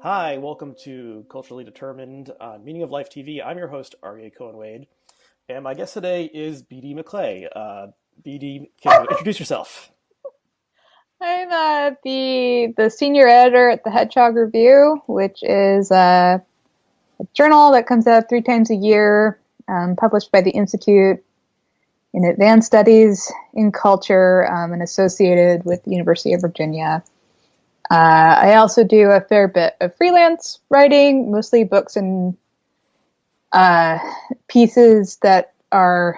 Hi, welcome to Culturally Determined on Meaning of Life TV. I'm your host, Aryeh Cohen-Wade, and my guest today is BD McClay. BD, can you introduce yourself? I'm the senior editor at the Hedgehog Review, which is a journal that comes out 3 times a year, published by the Institute in Advanced Studies in Culture and associated with the University of Virginia. I also do a fair bit of freelance writing, mostly books and pieces that are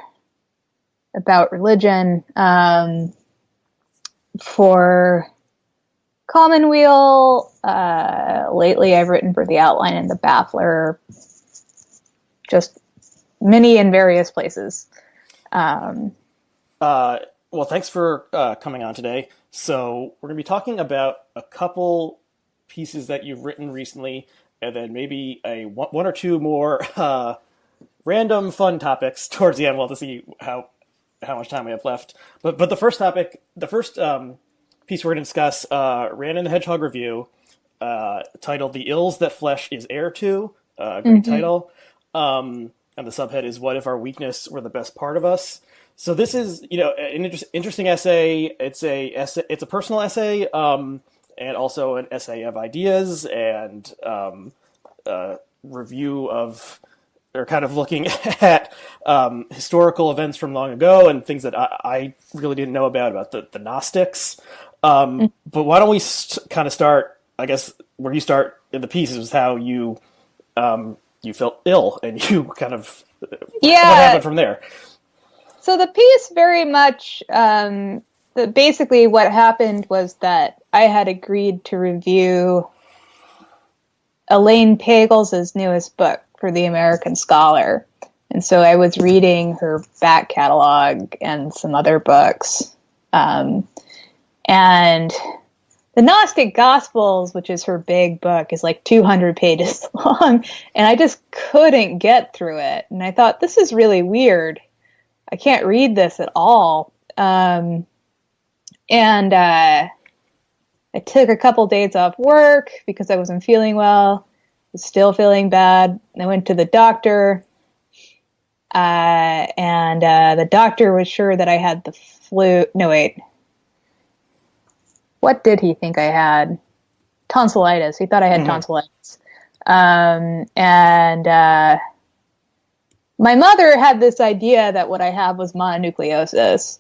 about religion. For Commonweal, lately I've written for The Outline and The Baffler, just many in various places. Well, thanks for coming on today. So we're going to be talking about a couple pieces that you've written recently, and then maybe one or two more random fun topics towards the end. We'll have to see how much time we have left. But the first topic, the first piece we're going to discuss, ran in the Hedgehog Review, titled "The Ills That Flesh Is Heir To." Great title. And the subhead is "What If Our Weakness Were the Best Part of Us?" So this is, an interesting essay. It's a personal essay, and also an essay of ideas and review of, or kind of looking at historical events from long ago and things that I really didn't know about the Gnostics. But why don't we kind of start, I guess, where you start in the piece is how you felt ill and you kind of, what happened from there? So the piece very much, basically what happened was that I had agreed to review Elaine Pagels' newest book for the American Scholar. And so I was reading her back catalog and some other books. And the Gnostic Gospels, which is her big book, is like 200 pages long. And I just couldn't get through it. And I thought, this is really weird. I can't read this at all. And I took a couple days off work because I wasn't feeling well. I was still feeling bad. I went to the doctor. And the doctor was sure that I had the flu. No, wait. What did he think I had? Tonsillitis. He thought I had tonsillitis. My mother had this idea that what I have was mononucleosis,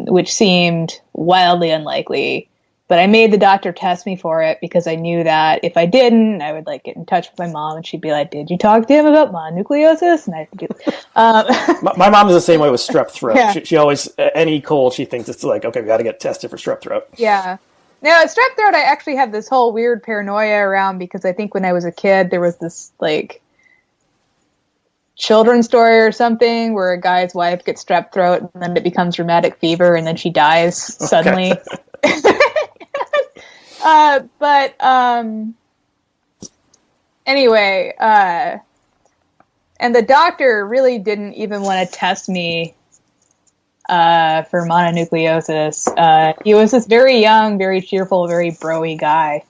which seemed wildly unlikely. But I made the doctor test me for it because I knew that if I didn't, I would get in touch with my mom and she'd be like, "Did you talk to him about mononucleosis?" And I'd do. My mom is the same way with strep throat. Yeah. She always, any cold, she thinks it's like, okay, we got to get tested for strep throat. Yeah. Now, at strep throat, I actually have this whole weird paranoia around because I think when I was a kid, there was this children's story or something where a guy's wife gets strep throat and then it becomes rheumatic fever and then she dies suddenly. Anyway, and the doctor really didn't even want to test me for mononucleosis. He was this very young, very cheerful, very bro-y guy.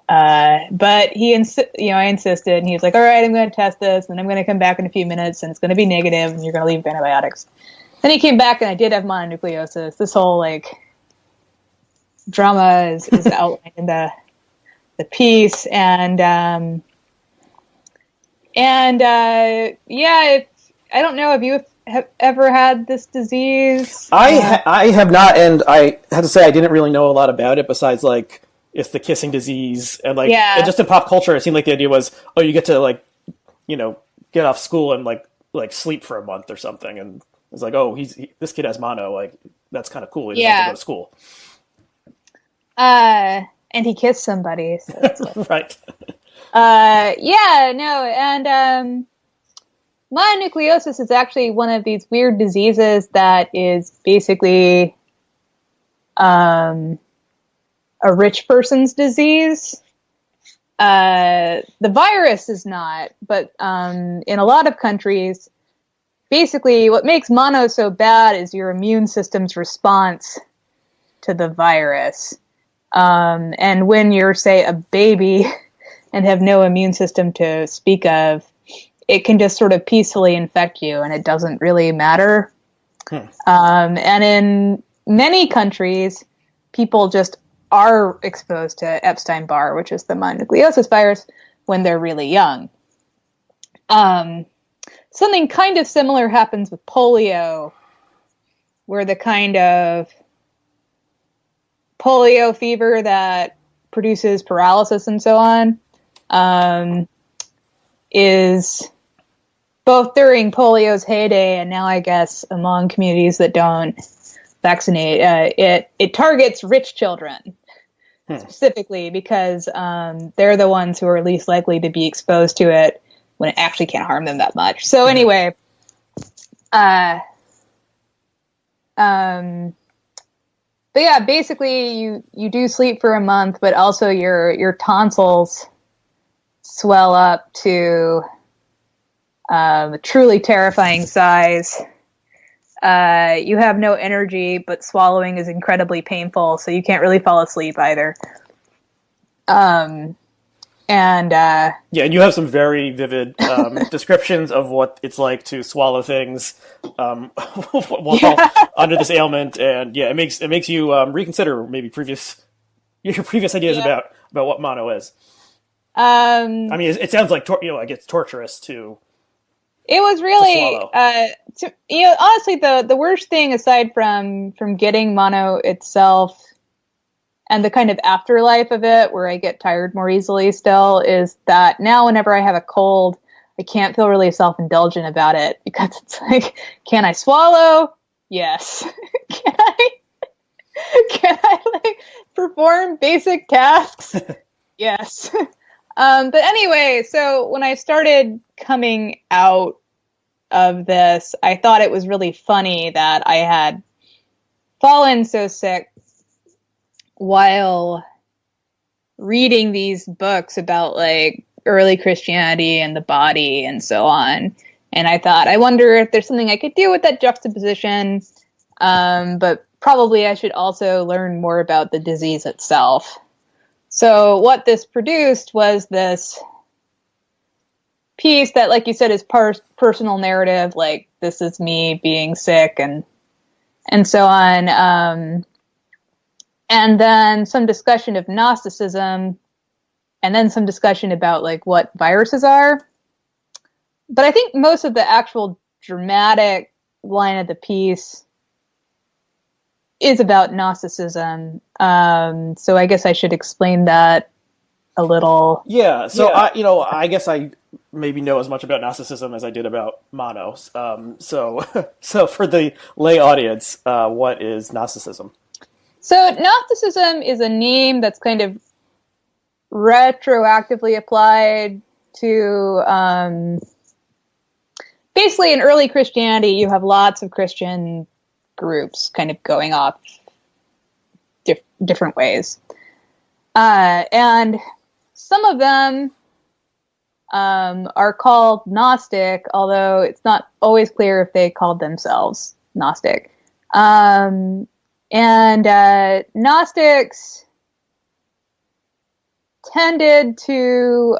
But I insisted, and he was like, "All right, I'm going to test this, and I'm going to come back in a few minutes, and it's going to be negative, and you're going to leave antibiotics." Then he came back, and I did have mononucleosis. This whole drama is outlined in the piece, I don't know if you have ever had this disease. I have not, and I have to say I didn't really know a lot about it besides it's the kissing disease, and and just in pop culture, it seemed like the idea was, oh, you get to get off school and sleep for a month or something, and it's like, oh, this kid has mono, that's kind of cool. He doesn't have to go to school. And he kissed somebody, so it's right. And mononucleosis is actually one of these weird diseases that is basically a rich person's disease. The virus is not, but in a lot of countries, basically what makes mono so bad is your immune system's response to the virus. And when you're, say, a baby and have no immune system to speak of, it can just sort of peacefully infect you, and it doesn't really matter. And in many countries, people just are exposed to Epstein-Barr, which is the mononucleosis virus, when they're really young. Something kind of similar happens with polio, where the kind of polio fever that produces paralysis and so on is both during polio's heyday and now, I guess, among communities that don't vaccinate. It targets rich children specifically because they're the ones who are least likely to be exposed to it when it actually can't harm them that much. So anyway, but yeah, basically you do sleep for a month, but also your tonsils swell up to a truly terrifying size. You have no energy, but swallowing is incredibly painful, so you can't really fall asleep either. And you have some very vivid descriptions of what it's like to swallow things while under this ailment, and it makes you reconsider maybe your previous ideas about what mono is. I mean, it sounds like like it's torturous to. It was really, honestly, the worst thing aside from getting mono itself and the kind of afterlife of it, where I get tired more easily still, is that now whenever I have a cold, I can't feel really self-indulgent about it, because it's like, can I swallow? Yes. Can I like perform basic tasks? Yes. But anyway, so when I started coming out of this, I thought it was really funny that I had fallen so sick while reading these books about like early Christianity and the body and so on. And I thought, I wonder if there's something I could do with that juxtaposition. But probably I should also learn more about the disease itself. So what this produced was this piece that, like you said, is personal narrative, like this is me being sick and so on. And then some discussion of Gnosticism, and then some discussion about like what viruses are. But I think most of the actual dramatic line of the piece is about Gnosticism. So I guess I should explain that a little. Yeah. So I guess I maybe know as much about Gnosticism as I did about mono. So for the lay audience, what is Gnosticism? So Gnosticism is a name that's kind of retroactively applied to basically in early Christianity. You have lots of Christian groups kind of going off different ways. And some of them are called Gnostic, although it's not always clear if they called themselves Gnostic. And Gnostics tended to,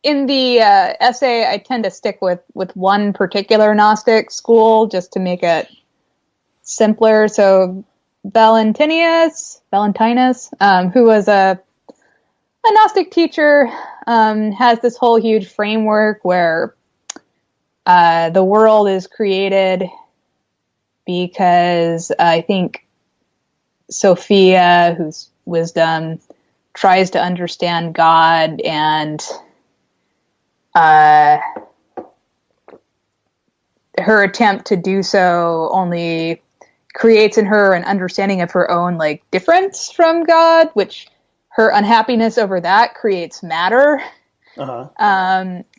in the essay, I tend to stick with one particular Gnostic school just to make it simpler. So Valentinus, who was a Gnostic teacher, has this whole huge framework where the world is created because I think Sophia, who's wisdom, tries to understand God, and her attempt to do so only creates in her an understanding of her own like difference from God, which her unhappiness over that creates matter. Uh-huh.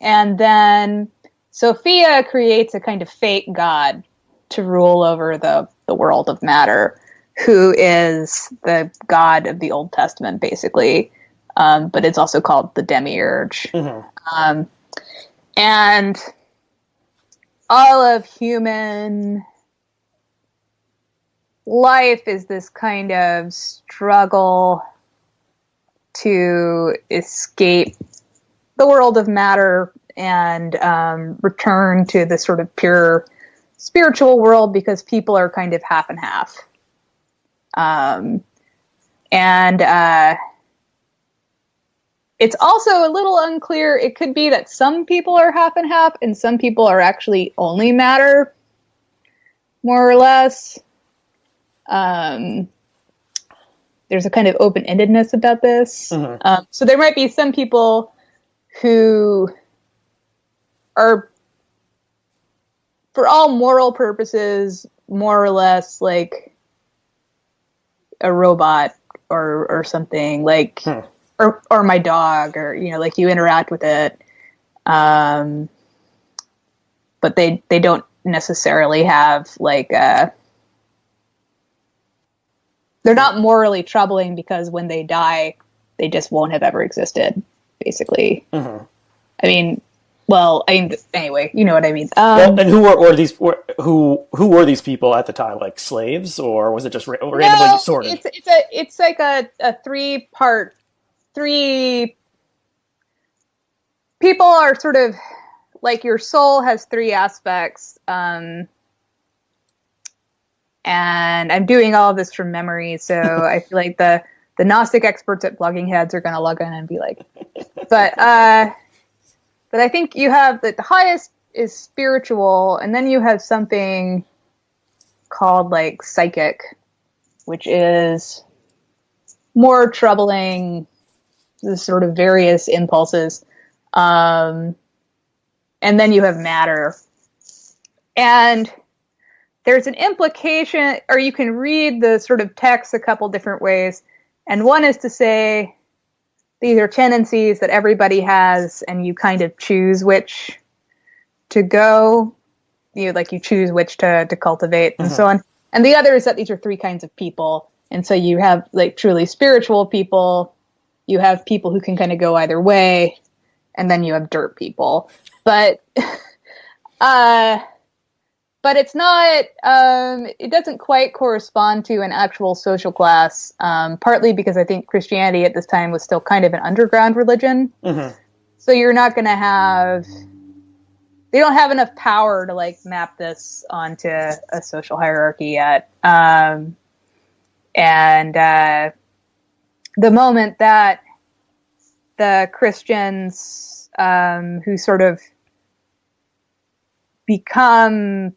And then Sophia creates a kind of fake God to rule over the world of matter, who is the God of the Old Testament, basically. But it's also called the demiurge. Mm-hmm. And all of human life is this kind of struggle to escape the world of matter and return to the sort of pure spiritual world, because people are kind of half and half. And it's also a little unclear. It could be that some people are half and half and some people are actually only matter, more or less. There's a kind of open-endedness about this. Mm-hmm. So there might be some people who are, for all moral purposes, more or less like a robot or something, like, or my dog, or, you know, like you interact with it. But they don't necessarily have like they're not morally troubling, because when they die, they just won't have ever existed, basically. Mm-hmm. I mean, anyway, you know what I mean. And who were these people at the time? Like slaves, or was it just randomly sorted? It's like a three people are sort of like, your soul has three aspects. And I'm doing all of this from memory, so I feel like the Gnostic experts at Blogging Heads are going to log in and be like, but I think you have the highest is spiritual, and then you have something called like psychic, which is more troubling, the sort of various impulses. And then you have matter. And there's an implication, or you can read the sort of text a couple different ways. And one is to say these are tendencies that everybody has, and you kind of choose which to go. You choose which to cultivate, and so on. And the other is that these are three kinds of people. And so you have like truly spiritual people, you have people who can kind of go either way, and then you have dirt people. But it's not, it doesn't quite correspond to an actual social class, partly because I think Christianity at this time was still kind of an underground religion. Mm-hmm. So you're not going to have, they don't have enough power to like map this onto a social hierarchy yet. And the moment that the Christians who sort of become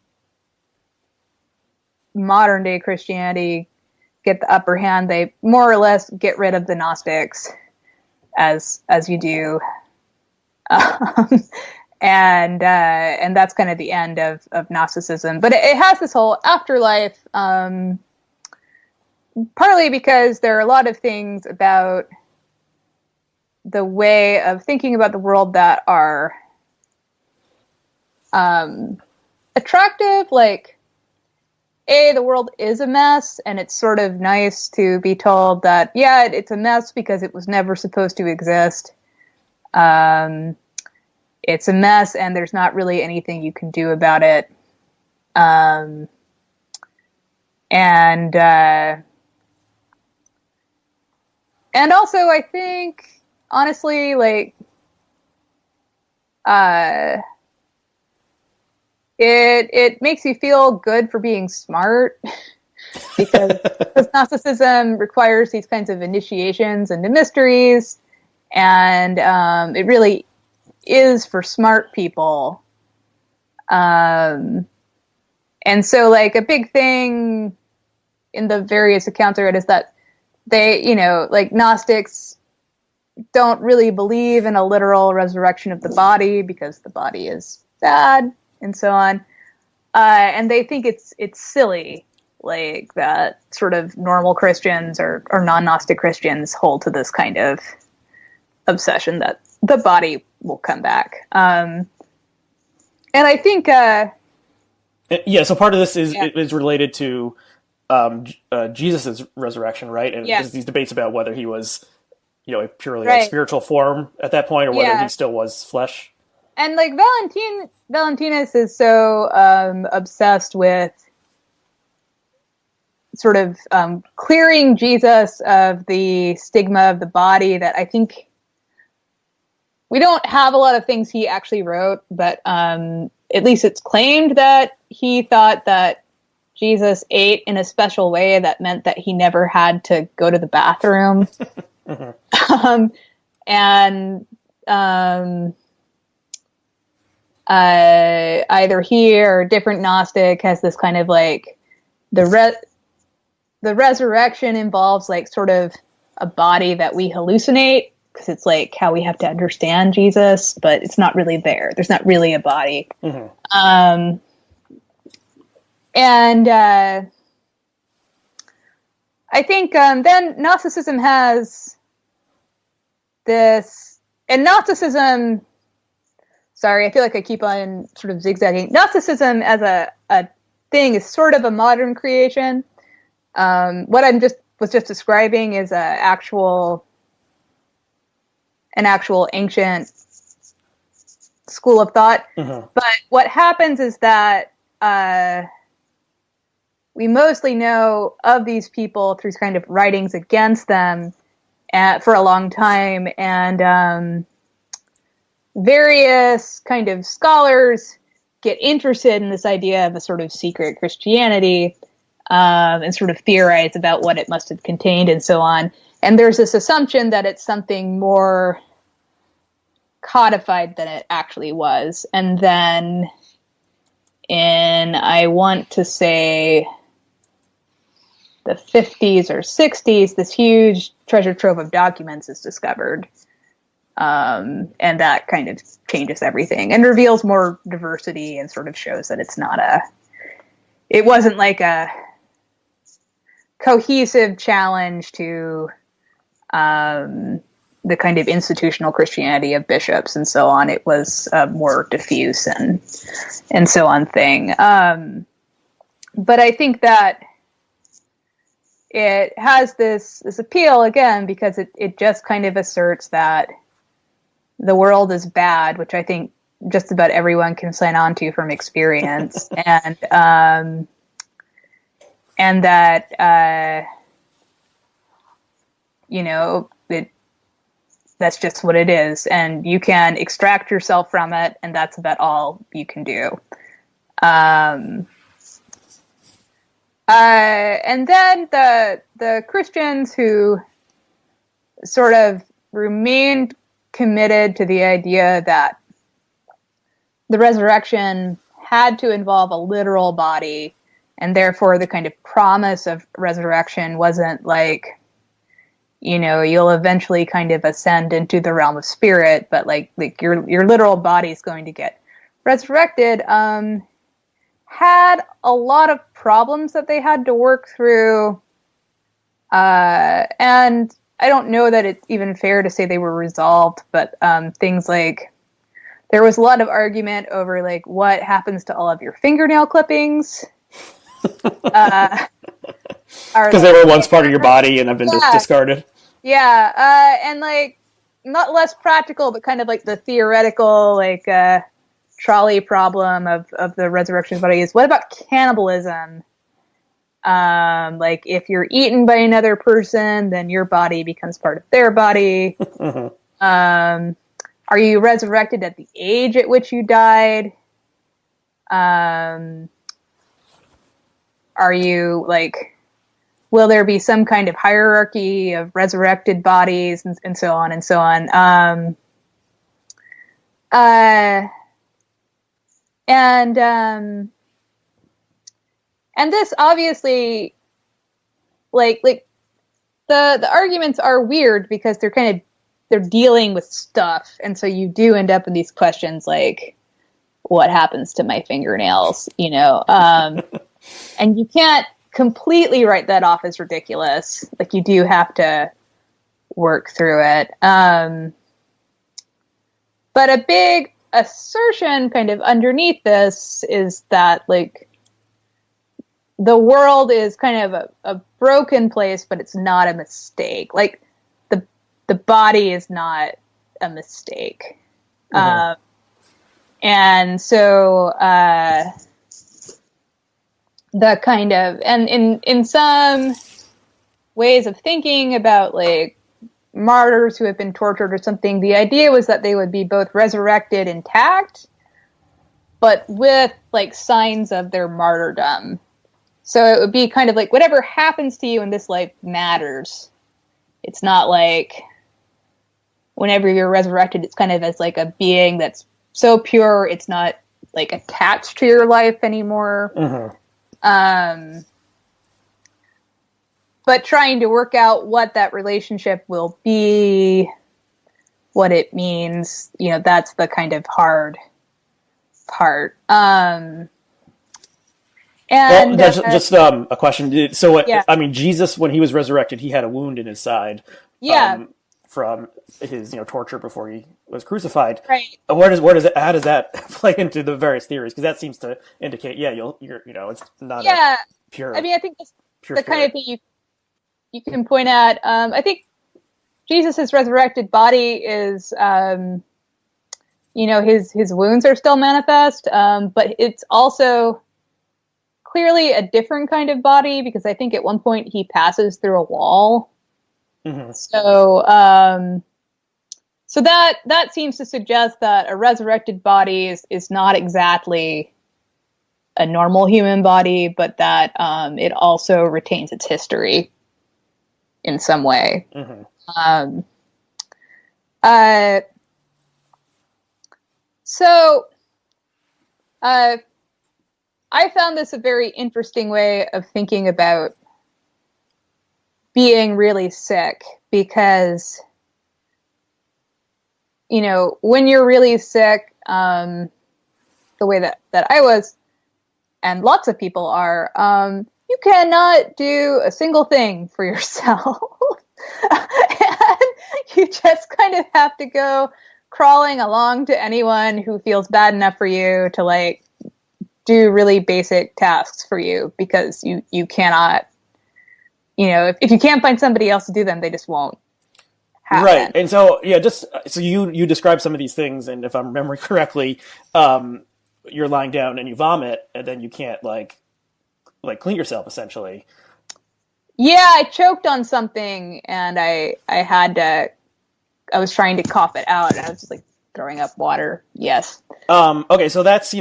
modern day Christianity get the upper hand, they more or less get rid of the Gnostics, as you do, and that's kind of the end of Gnosticism. But it has this whole afterlife, partly because there are a lot of things about the way of thinking about the world that are attractive, like, the world is a mess, and it's sort of nice to be told that, yeah, it's a mess because it was never supposed to exist. It's a mess, and there's not really anything you can do about it. And also, I think, honestly, like, it makes you feel good for being smart, because Gnosticism requires these kinds of initiations into mysteries, and it really is for smart people. And so, like, a big thing in the various accounts I read is that they, like, Gnostics don't really believe in a literal resurrection of the body because the body is bad, and so on. And they think it's silly, like, that sort of normal Christians or non-Gnostic Christians hold to this kind of obsession that the body will come back. And I think... so part of this is related to Jesus' resurrection, right? And there's these debates about whether he was, a purely like, spiritual form at that point, or whether he still was flesh. and like Valentinus is so obsessed with sort of clearing Jesus of the stigma of the body that I think we don't have a lot of things he actually wrote, but at least it's claimed that he thought that Jesus ate in a special way that meant that he never had to go to the bathroom. Either he or a different Gnostic has this kind of like the resurrection involves like sort of a body that we hallucinate, because it's like how we have to understand Jesus, but it's not really there. There's not really a body. I think then Gnosticism has this, and Gnosticism, sorry, I feel like I keep on sort of zigzagging. Gnosticism as a thing is sort of a modern creation. What was just describing is an actual ancient school of thought. But what happens is that we mostly know of these people through kind of writings against them for a long time, and various kind of scholars get interested in this idea of a sort of secret Christianity, and sort of theorize about what it must have contained and so on. And there's this assumption that it's something more codified than it actually was. And then in, I want to say, the 50s or 60s, this huge treasure trove of documents is discovered. And that kind of changes everything and reveals more diversity and sort of shows that it wasn't like a cohesive challenge to the kind of institutional Christianity of bishops and so on. It was a more diffuse and so on thing. But I think that it has this appeal again because it just kind of asserts that the world is bad, which I think just about everyone can sign on to from experience, and that that's just what it is, and you can extract yourself from it, and that's about all you can do. And then the Christians who sort of remained committed to the idea that the resurrection had to involve a literal body, and therefore the kind of promise of resurrection wasn't like, you'll eventually kind of ascend into the realm of spirit, but like your literal body is going to get resurrected, had a lot of problems that they had to work through. And I don't know that it's even fair to say they were resolved, but things like there was a lot of argument over like what happens to all of your fingernail clippings. Because they were once part of your body and have been discarded. Yeah, and like not less practical, but kind of like the theoretical like trolley problem of the resurrection of bodies. What about cannibalism? Like if you're eaten by another person, then your body becomes part of their body. Are you resurrected at the age at which you died? Are you like, will there be some kind of hierarchy of resurrected bodies and so on and so on? And this obviously, like the arguments are weird because they're dealing with stuff, and so you do end up in these questions like, what happens to my fingernails? And you can't completely write that off as ridiculous. Like you do have to work through it. But a big assertion kind of underneath this is that like the world is kind of a broken place, but it's not a mistake. Like the body is not a mistake. And so the kind of, and in some ways of thinking about like martyrs who have been tortured or something, the idea was that they would be both resurrected intact, but with like signs of their martyrdom. So it would be kind of like whatever happens to you in this life matters. It's not like whenever you're resurrected, it's kind of as like a being that's so pure, it's not like attached to your life anymore. Mm-hmm. But trying to work out what that relationship will be, what it means, you know, that's the kind of hard part. And well, just a question. So, yeah. I mean, Jesus, when he was resurrected, he had a wound in his side. Yeah. From his, torture before he was crucified. Right. How does that play into the various theories? Because that seems to indicate, it's not a pure. I mean, I think that's the spirit. kind of thing you can point at. I think Jesus' resurrected body is, his wounds are still manifest, but it's also clearly a different kind of body, because I think at one point he passes through a wall. Mm-hmm. So that seems to suggest that a resurrected body is not exactly a normal human body, but that it also retains its history in some way. Mm-hmm. I found this a very interesting way of thinking about being really sick, because, when you're really sick, the way that I was, and lots of people are, you cannot do a single thing for yourself. And you just kind of have to go crawling along to anyone who feels bad enough for you to like do really basic tasks for you, because you cannot, if you can't find somebody else to do them, they just won't happen. Right. And so, so you describe some of these things, and if I'm remembering correctly, you're lying down and you vomit, and then you can't like clean yourself, essentially. Yeah, I choked on something, and I was trying to cough it out, and I was just like throwing up water. Yes. Okay, so that's,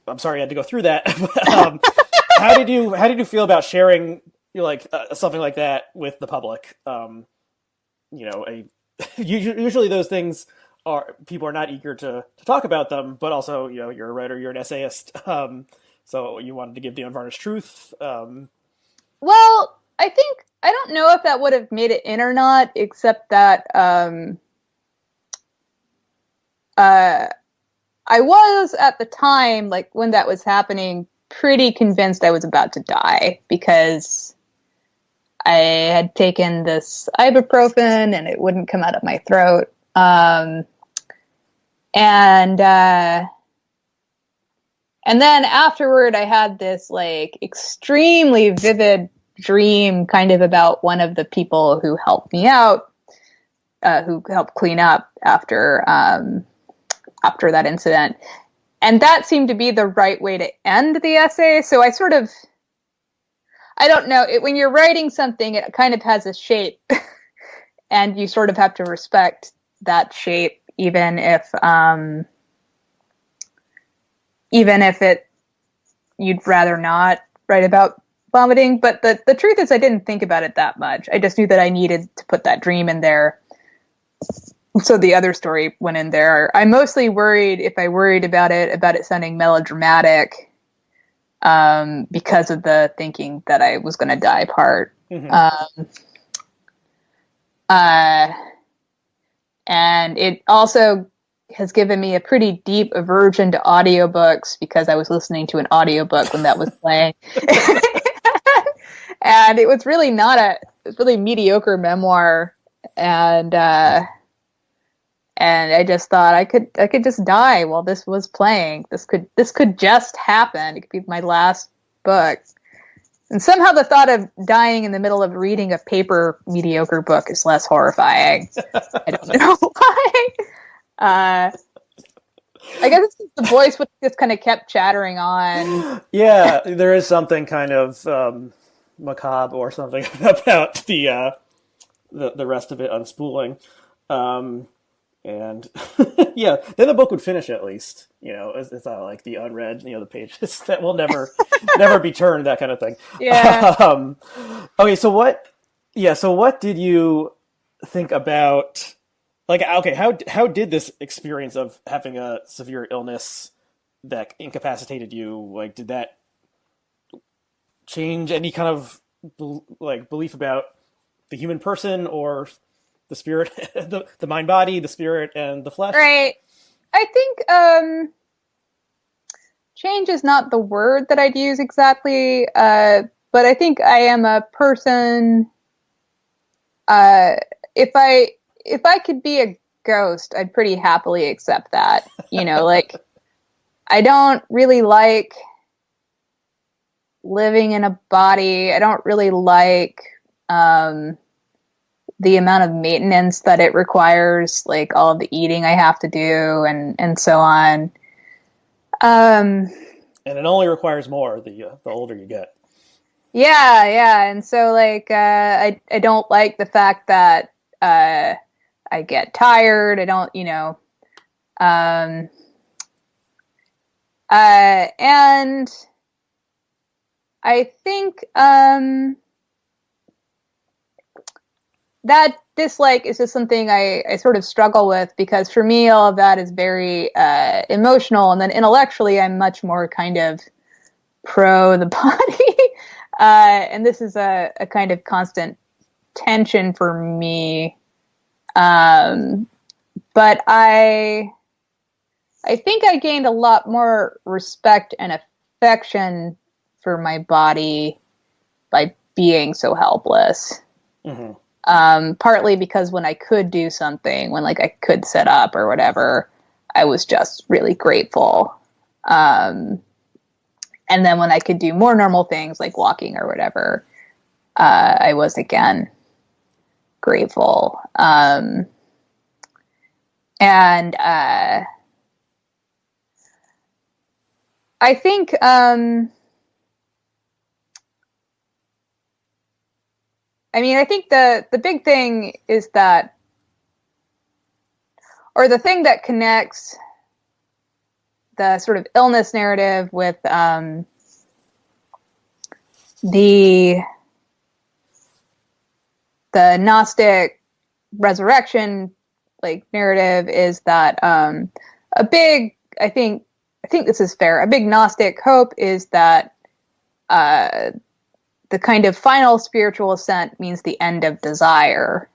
I'm sorry I had to go through that. How did you feel about sharing something like that with the public? Usually those things people are not eager to talk about them, but also, you're a writer, you're an essayist. So you wanted to give the unvarnished truth. Well, I don't know if that would have made it in or not, except that I was at the time, like when that was happening, pretty convinced I was about to die, because I had taken this ibuprofen and it wouldn't come out of my throat. And then afterward, I had this like extremely vivid dream kind of about one of the people who helped me out, who helped clean up after that incident. And that seemed to be the right way to end the essay. So I don't know, when you're writing something, it kind of has a shape and you sort of have to respect that shape, even if you'd rather not write about vomiting. But the truth is I didn't think about it that much. I just knew that I needed to put that dream in there. So the other story went in there. I mostly worried, if I worried about it sounding melodramatic, because of the thinking that I was going to die part. Mm-hmm. And it also has given me a pretty deep aversion to audiobooks, because I was listening to an audiobook when that was playing. And it was really really mediocre memoir. And I just thought I could just die while this was playing. This could just happen. It could be my last book. And somehow the thought of dying in the middle of reading a paper mediocre book is less horrifying. I don't know why. I guess it's just the voice which just kind of kept chattering on. Yeah, there is something kind of macabre or something about the rest of it unspooling. Um, and yeah, then the book would finish at least. It's not like the unread, the pages that will never be turned, that kind of thing. Yeah. Um, okay, so what? Yeah, so what did you think about? Like, okay, how did this experience of having a severe illness that incapacitated you, like, did that change any kind of belief about the human person or the spirit, the mind body, the spirit, and the flesh? Right. I think change is not the word that I'd use exactly, but I think I am a person. If I could be a ghost, I'd pretty happily accept that. Like, I don't really like living in a body. I don't really like the amount of maintenance that it requires, like all of the eating I have to do and so on. And it only requires more the older you get. Yeah, and so like I don't like the fact that I get tired. I don't, and I think that dislike is just something I sort of struggle with, because for me all of that is very emotional, and then intellectually I'm much more kind of pro the body. And this is a kind of constant tension for me. But I think I gained a lot more respect and affection for my body by being so helpless. Mm-hmm. Partly because when I could do something, when like I could set up or whatever, I was just really grateful. And then when I could do more normal things like walking or whatever, I was again grateful. And I think I think the big thing is that, or the thing that connects the sort of illness narrative with the Gnostic resurrection like narrative is that I think this is fair. A big Gnostic hope is that the kind of final spiritual ascent means the end of desire.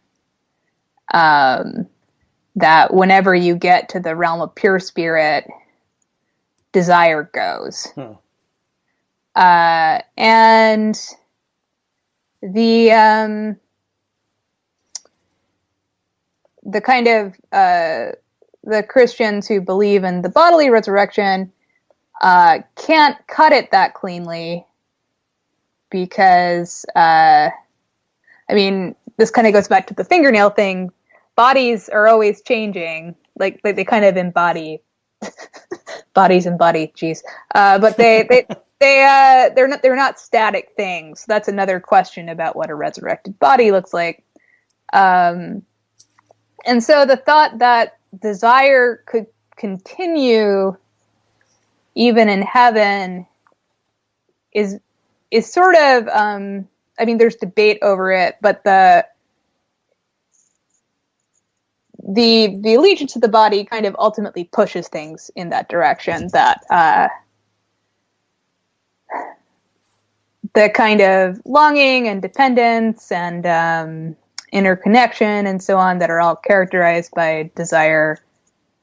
That whenever you get to the realm of pure spirit, desire goes. And the kind of the Christians who believe in the bodily resurrection can't cut it that cleanly, because this kind of goes back to the fingernail thing. Bodies are always changing, like they kind of embody bodies embody, geez. But they're not static things. That's another question about what a resurrected body looks like. And so the thought that desire could continue even in heaven is sort of there's debate over it, but the allegiance to the body kind of ultimately pushes things in that direction, that the kind of longing and dependence and interconnection and so on that are all characterized by desire,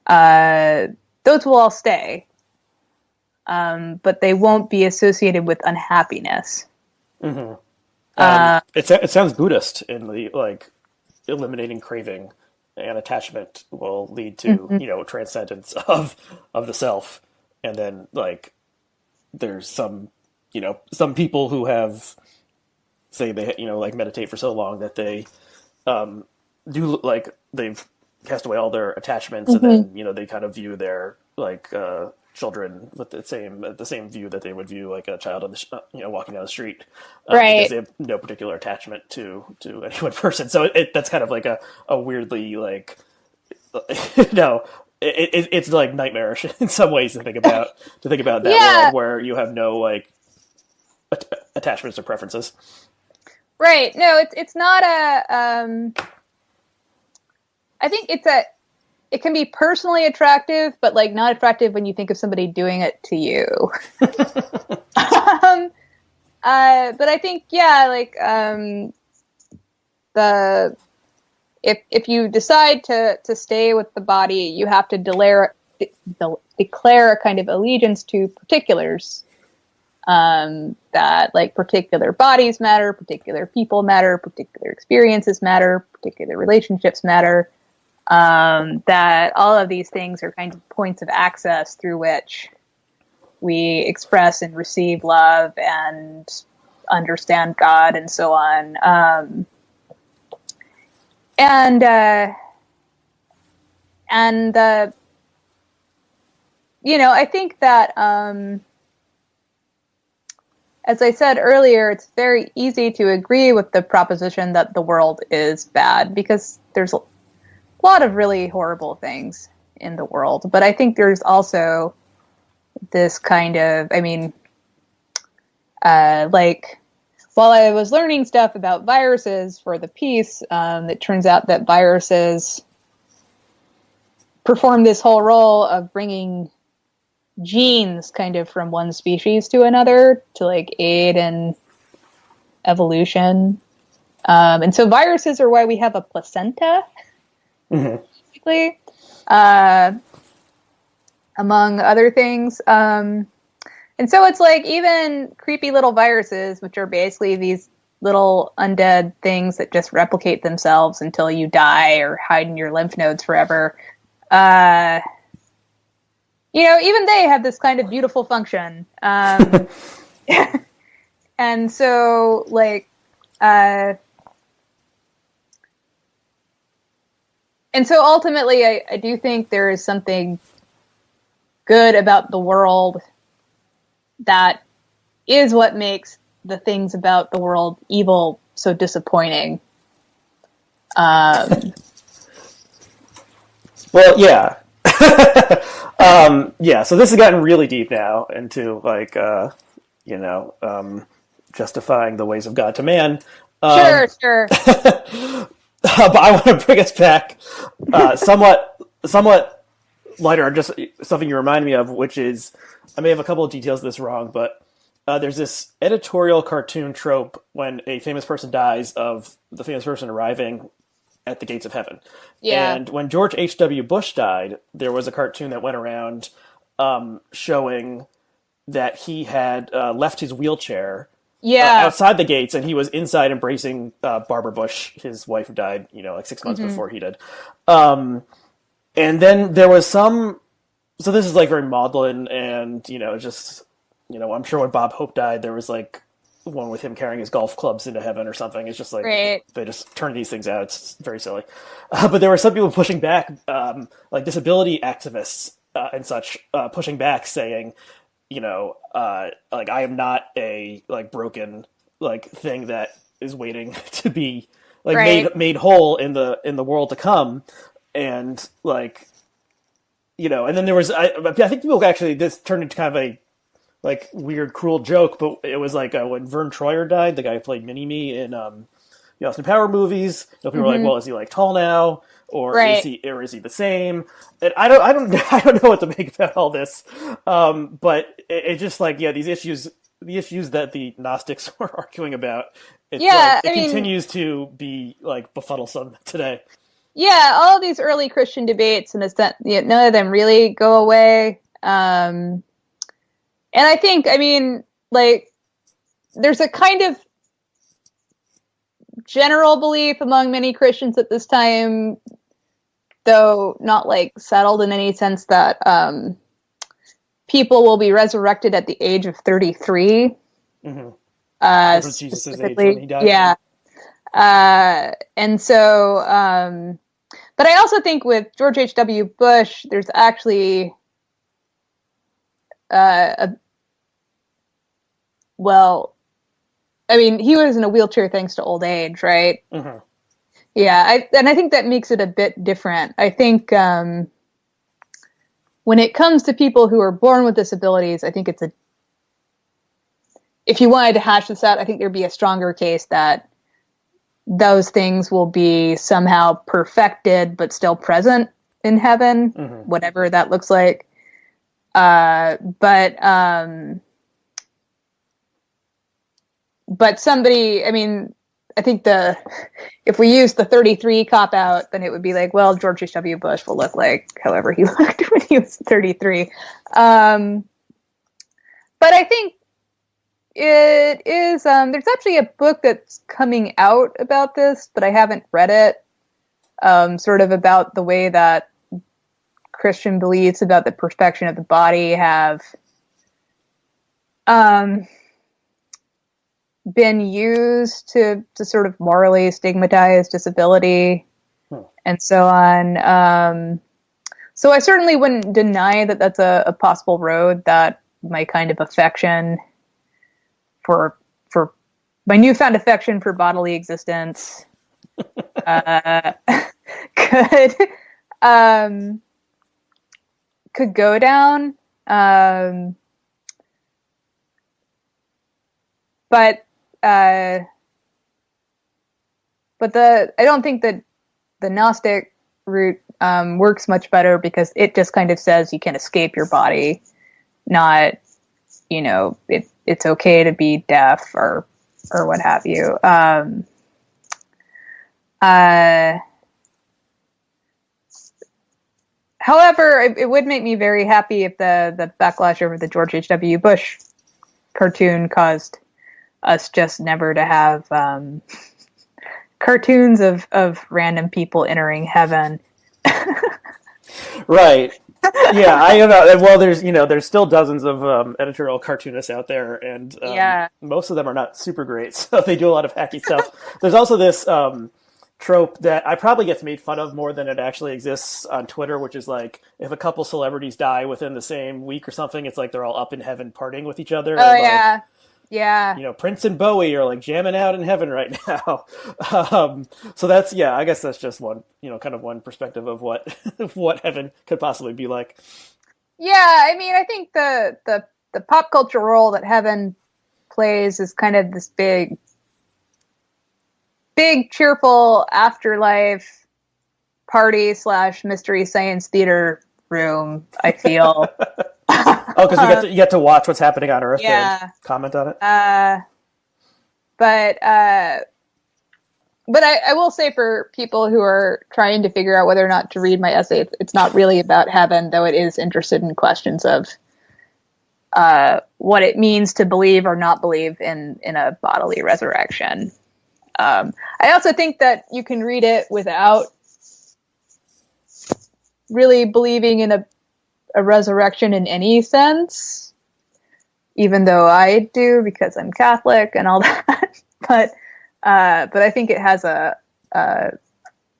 those will all stay, but they won't be associated with unhappiness. Mm-hmm. It sounds Buddhist in the eliminating craving and attachment will lead to transcendence of the self, and then there's some people who have say they meditate for so long that they do they've cast away all their attachments, and then they kind of view their like children with the same view that they would view like a child on the walking down the street, because they have no particular attachment to any one person. So that's kind of like a weirdly like it's like nightmarish in some ways to think about that world where you have no like attachments or preferences. Right. No, it's not a. I think it can be personally attractive, but like not attractive when you think of somebody doing it to you. But I think if you decide to stay with the body, you have to declare a kind of allegiance to particulars. That like particular bodies matter, particular people matter, particular experiences matter, particular relationships matter. That all of these things are kind of points of access through which we express and receive love and understand God and so on. I think that, as I said earlier, it's very easy to agree with the proposition that the world is bad because there's a lot of really horrible things in the world. But I think there's also this kind of, while I was learning stuff about viruses for the piece, it turns out that viruses perform this whole role of bringing genes kind of from one species to another to like aid in evolution. And so viruses are why we have a placenta, basically, among other things. And so it's like even creepy little viruses, which are basically these little undead things that just replicate themselves until you die or hide in your lymph nodes forever. Even they have this kind of beautiful function. And so, ultimately, I do think there is something good about the world that is what makes the things about the world evil so disappointing. Well, yeah. So this has gotten really deep now into justifying the ways of God to man. Sure. But I want to bring us back somewhat lighter, just something you remind me of, which is, I may have a couple of details of this wrong, but there's this editorial cartoon trope when a famous person dies of the famous person arriving at the gates of heaven. Yeah. And when George H.W. Bush died, there was a cartoon that went around showing that he had left his wheelchair outside the gates, and he was inside embracing Barbara Bush, his wife, who died, 6 months before he did. And then there was so this is like very maudlin, and I'm sure when Bob Hope died, there was like one with him carrying his golf clubs into heaven or something. It's just like They just turn these things out. It's very silly. But there were some people pushing back, like disability activists and such, pushing back, saying, I am not a broken thing that is waiting to be made whole in the world to come, and and then there was I think people actually, this turned into kind of a weird, cruel joke, but it was when Vern Troyer died, the guy who played Mini-Me in the Austin Power movies. People were like, "Well, is he tall now, or is he the same?" And I don't know what to make about all this. But it just the issues that the Gnostics were arguing about. It continues to be befuddlesome today. Yeah, all of these early Christian debates, in a sense, none of them really go away. And I think, there's a kind of general belief among many Christians at this time, though not settled in any sense, that people will be resurrected at the age of 33. Mm-hmm. That was Jesus' age when he died. Yeah. And so, but I also think with George H.W. Bush, there's actually well, I mean, he was in a wheelchair thanks to old age, right? Mm-hmm. Yeah, and I think that makes it a bit different. I think when it comes to people who are born with disabilities, I think if you wanted to hash this out, I think there'd be a stronger case that those things will be somehow perfected but still present in heaven, whatever that looks like. But somebody, I mean, I think if we use the 33 cop out, then it would be like, well, George H.W. Bush will look like however he looked when he was 33. But I think it is, there's actually a book that's coming out about this, but I haven't read it, sort of about the way that Christian beliefs about the perfection of the body have been used to sort of morally stigmatize disability and so on. So I certainly wouldn't deny that that's a possible road that my kind of affection for my newfound affection for bodily existence could go down. But I don't think that the Gnostic route works much better because it just kind of says you can escape your body, not, it's okay to be deaf or what have you. However, it would make me very happy if the backlash over the George H.W. Bush cartoon caused us just never to have cartoons of random people entering heaven. Right. Yeah, I know. Well, there's still dozens of editorial cartoonists out there, and most of them are not super great, so they do a lot of hacky stuff. There's also this trope that I probably gets made fun of more than it actually exists on Twitter, which is like if a couple celebrities die within the same week or something, it's like they're all up in heaven partying with each other. Oh, and yeah. Prince and Bowie are like jamming out in heaven right now. So that's, I guess that's just one, kind of one perspective of what what heaven could possibly be like. Yeah, I mean, I think the pop culture role that heaven plays is kind of this big cheerful afterlife party / mystery science theater room, I feel. Oh, because you get to watch what's happening on Earth and comment on it. But I will say for people who are trying to figure out whether or not to read my essay, it's not really about heaven, though it is interested in questions of what it means to believe or not believe in a bodily resurrection. I also think that you can read it without really believing in a resurrection in any sense, even though I do because I'm Catholic and all that. But I think it has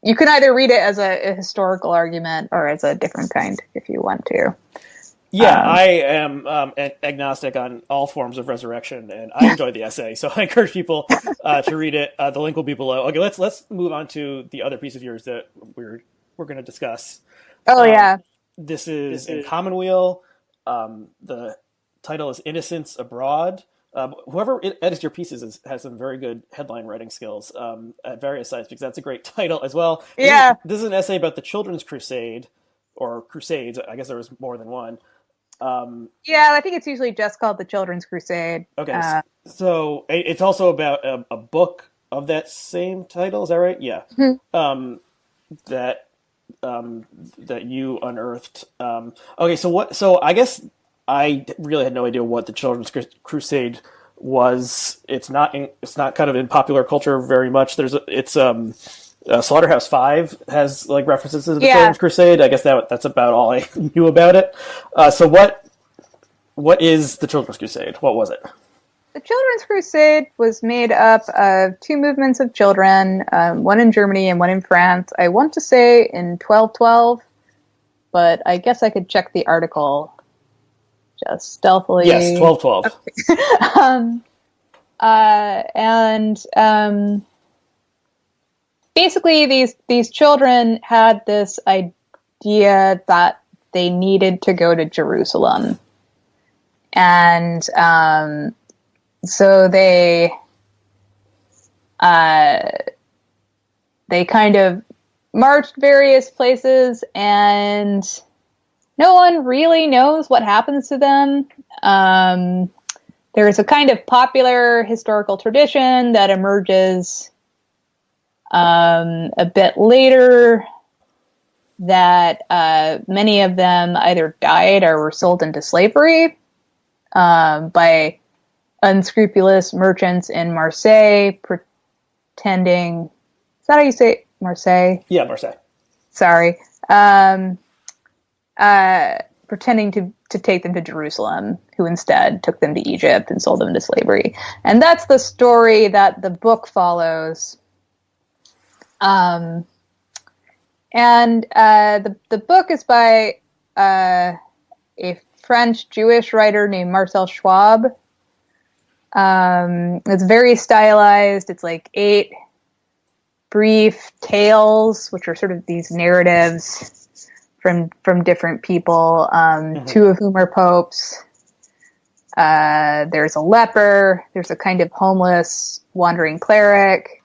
you can either read it as a historical argument or as a different kind if you want to. Yeah, I am agnostic on all forms of resurrection, and I enjoyed the essay, so I encourage people to read it. The link will be below. Okay, let's move on to the other piece of yours that we're going to discuss. Oh, yeah. This is in Commonweal. The title is Innocence Abroad. Whoever edits your pieces has some very good headline writing skills at various sites, because that's a great title as well. Yeah. This is an essay about the Children's Crusade, or Crusades. I guess there was more than one. I think it's usually just called the Children's Crusade. Okay, so it's also about a book of that same title. Is that right? Yeah. Mm-hmm. That you unearthed. Okay, so what? So I guess I really had no idea what the Children's Crusade was. It's not kind of in popular culture very much. Slaughterhouse-Five has like references to the Children's Crusade. I guess that's about all I knew about it. So what is the Children's Crusade? What was it? The Children's Crusade was made up of two movements of children, one in Germany and one in France. I want to say in 1212, but I guess I could check the article just stealthily. Yes, 1212. And basically, these children had this idea that they needed to go to Jerusalem, and so they kind of marched various places, and no one really knows what happens to them. There's a kind of popular historical tradition that emerges a bit later that many of them either died or were sold into slavery by unscrupulous merchants in Marseille pretending... Is that how you say it? Marseille? Yeah, Marseille. Sorry. Pretending to take them to Jerusalem, who instead took them to Egypt and sold them into slavery. And that's the story that the book follows. And the book is by a French Jewish writer named Marcel Schwab. It's very stylized. It's like 8 brief tales, which are sort of these narratives from different people, 2 of whom are popes. There's a leper. There's a kind of homeless wandering cleric.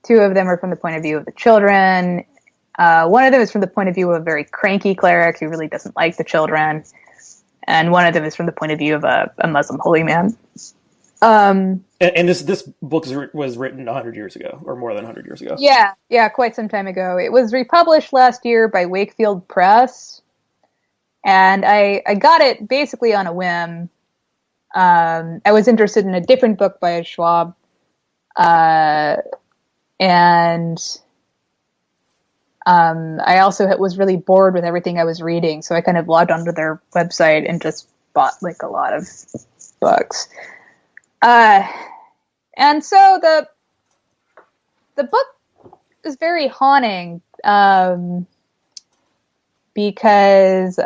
2 of them are from the point of view of the children. One of them is from the point of view of a very cranky cleric who really doesn't like the children. And one of them is from the point of view of a Muslim holy man. And this book was written 100 years ago, or more than 100 years ago. Yeah, quite some time ago. It was republished last year by Wakefield Press, and I got it basically on a whim. I was interested in a different book by Schwab, and I also was really bored with everything I was reading, so I kind of logged onto their website and just bought like a lot of books. And so the book is very haunting, because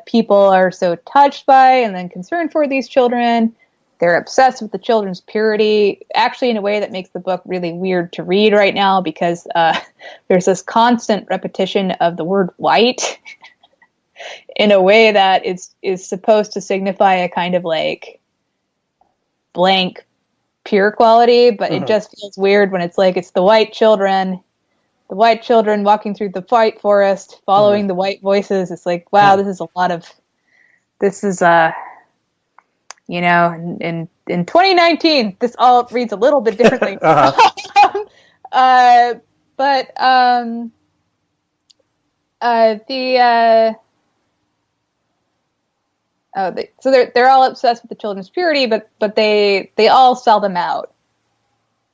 people are so touched by and then concerned for these children. They're obsessed with the children's purity, actually in a way that makes the book really weird to read right now, because there's this constant repetition of the word white in a way that is supposed to signify a kind of like blank pure quality, but it just feels weird when it's like it's the white children walking through the white forest, following the white voices. It's like, wow, this is in 2019, this all reads a little bit differently. So they're all obsessed with the children's purity, but they all sell them out,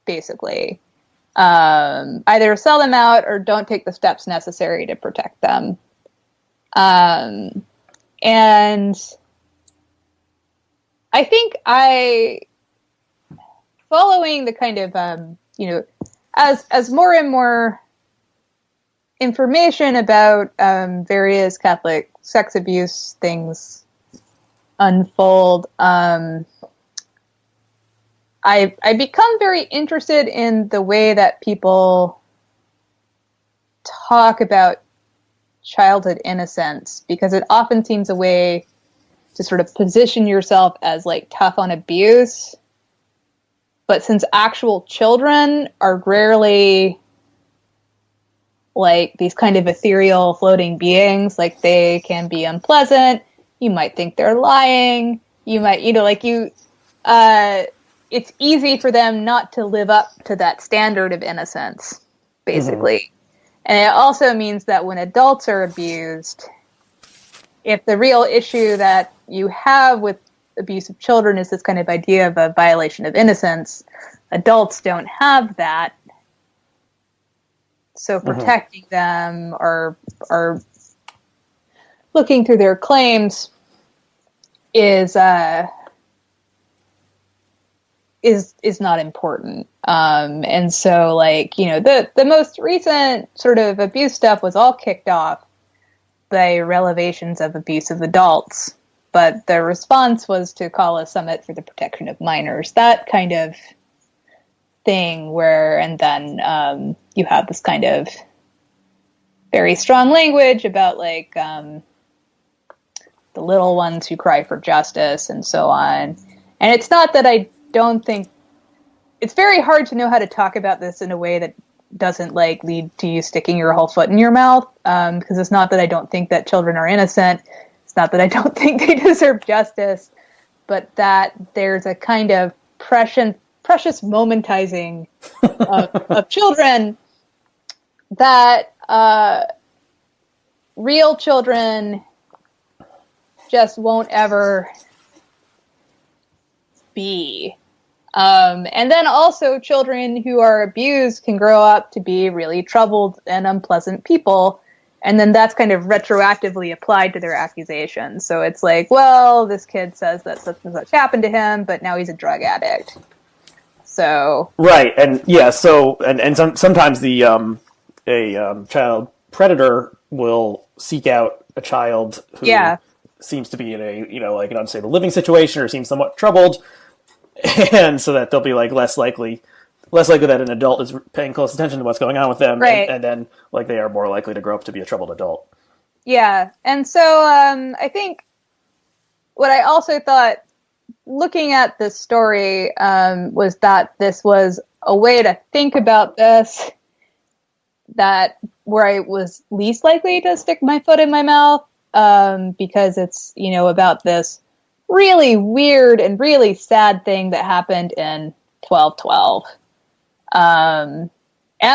basically. Either sell them out or don't take the steps necessary to protect them. And I think following the kind of, as more and more information about various Catholic sex abuse things unfold, I become very interested in the way that people talk about childhood innocence, because it often seems a way to sort of position yourself as like tough on abuse. But since actual children are rarely like these kind of ethereal floating beings, like they can be unpleasant. You might think they're lying. You might, it's easy for them not to live up to that standard of innocence, basically. And it also means that when adults are abused, if the real issue that you have with abuse of children is this kind of idea of a violation of innocence, adults don't have that. So protecting them or looking through their claims is not important. And so, like, the most recent sort of abuse stuff was all kicked off by revelations of abuse of adults. but the response was to call a summit for the protection of minors. That kind of thing where, and then you have this kind of very strong language about like the little ones who cry for justice and so on. And it's not that I don't think, it's very hard to know how to talk about this in a way that doesn't like lead to you sticking your whole foot in your mouth, because it's not that I don't think that children are innocent. It's not that I don't think they deserve justice, but that there's a kind of precious momentizing of children that real children just won't ever be. And then also children who are abused can grow up to be really troubled and unpleasant people. And then that's kind of retroactively applied to their accusations. So it's like, well, this kid says that such and such happened to him, but now he's a drug addict. So right, and yeah, so and sometimes the child predator will seek out a child who seems to be in a like an unstable living situation or seems somewhat troubled, and so that they'll be like less likely that an adult is paying close attention to what's going on with them, right. and then like they are more likely to grow up to be a troubled adult. Yeah, and so I think what I also thought, looking at this story, was that this was a way to think about this that where I was least likely to stick my foot in my mouth, because it's, about this really weird and really sad thing that happened in 1212. And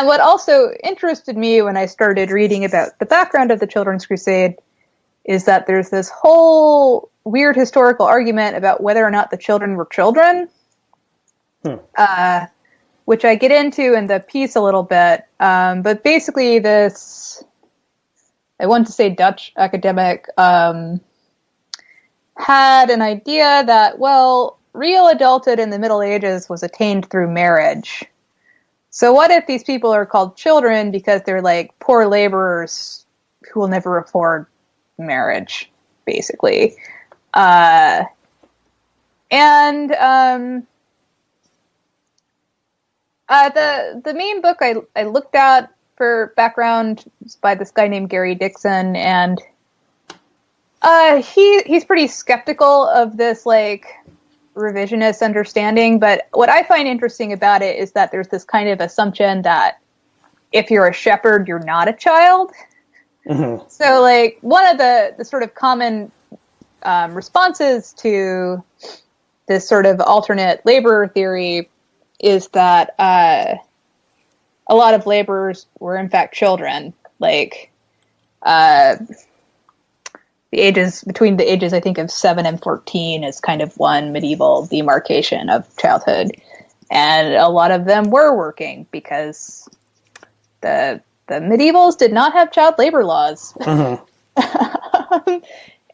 what also interested me when I started reading about the background of the Children's Crusade is that there's this whole weird historical argument about whether or not the children were children, which I get into in the piece a little bit. But basically this, I want to say Dutch academic, had an idea that, well, real adulthood in the Middle Ages was attained through marriage. So what if these people are called children because they're like poor laborers who will never afford marriage, basically? The main book I looked at for background is by this guy named Gary Dixon, and he's pretty skeptical of this like revisionist understanding, but what I find interesting about it is that there's this kind of assumption that if you're a shepherd, you're not a child. Mm-hmm. So like one of the sort of common responses to this sort of alternate labor theory is that a lot of laborers were in fact children, like between the ages, I think, of 7 and 14 is kind of one medieval demarcation of childhood. And a lot of them were working because the medievals did not have child labor laws. Mm-hmm.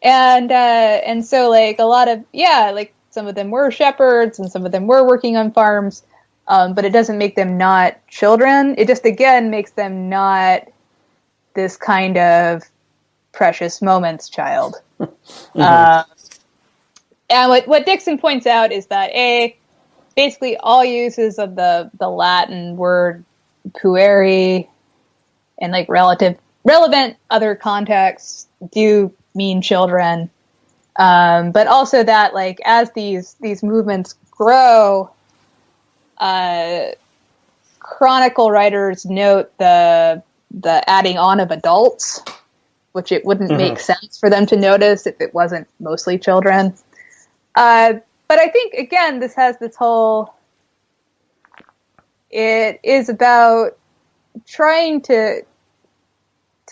And so like a lot of, like some of them were shepherds and some of them were working on farms, but it doesn't make them not children. It just, again, makes them not this kind of precious moments child. Mm-hmm. And what Dixon points out is that basically all uses of the Latin word pueri and like relevant other contexts do mean children, but also that like as these movements grow, chronicle writers note the adding on of adults, which it wouldn't mm-hmm. make sense for them to notice if it wasn't mostly children. But I think, again, this has this whole... It is about trying to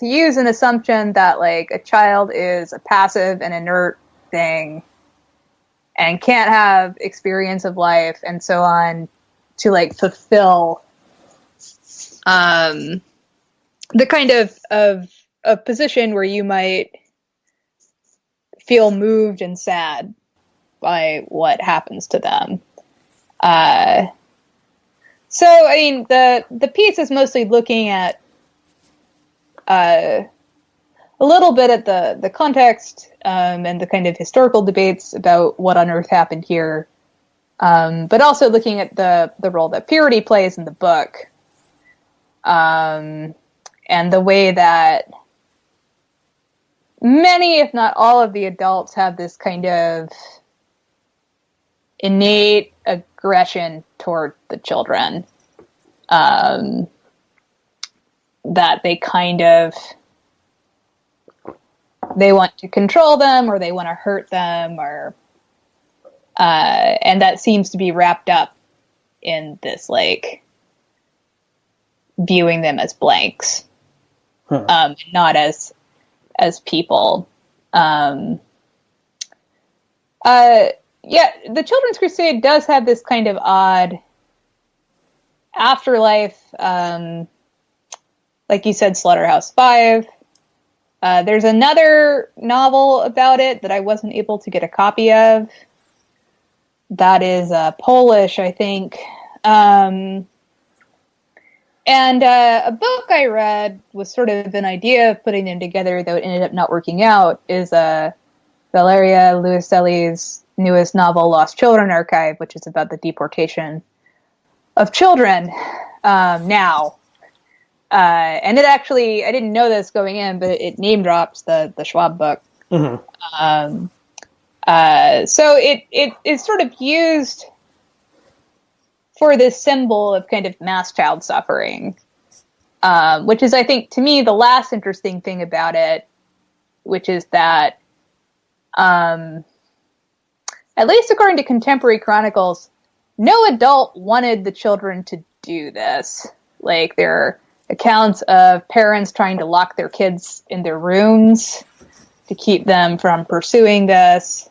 use an assumption that, like, a child is a passive and inert thing and can't have experience of life and so on to, like, fulfill the kind of a position where you might feel moved and sad by what happens to them. So, I mean, the piece is mostly looking at, a little bit at the context and the kind of historical debates about what on earth happened here, but also looking at the role that purity plays in the book, and the way that many, if not all, of the adults have this kind of innate aggression toward the children, that they kind of, they want to control them, or they want to hurt them, or and that seems to be wrapped up in this, like, viewing them as blanks, not as people. Yeah, the Children's Crusade does have this kind of odd afterlife. Like you said, Slaughterhouse-Five. There's another novel about it that I wasn't able to get a copy of. That is Polish, I think. And a book I read was sort of an idea of putting them together, though it ended up not working out, is Valeria Luiselli's newest novel, Lost Children Archive, which is about the deportation of children now. And it actually, I didn't know this going in, but it name drops the Schwab book. Mm-hmm. So it is sort of used for this symbol of kind of mass child suffering, which is, I think, to me, the last interesting thing about it, which is that, at least according to contemporary chronicles, no adult wanted the children to do this. Like, there are accounts of parents trying to lock their kids in their rooms to keep them from pursuing this,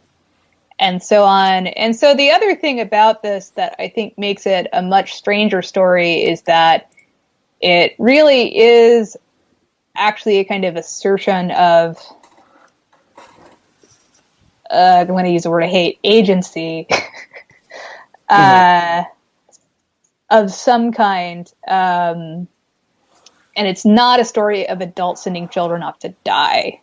and so on. And so the other thing about this that I think makes it a much stranger story is that it really is actually a kind of assertion of, I'm going to use the word I hate, agency, of some kind. And it's not a story of adults sending children off to die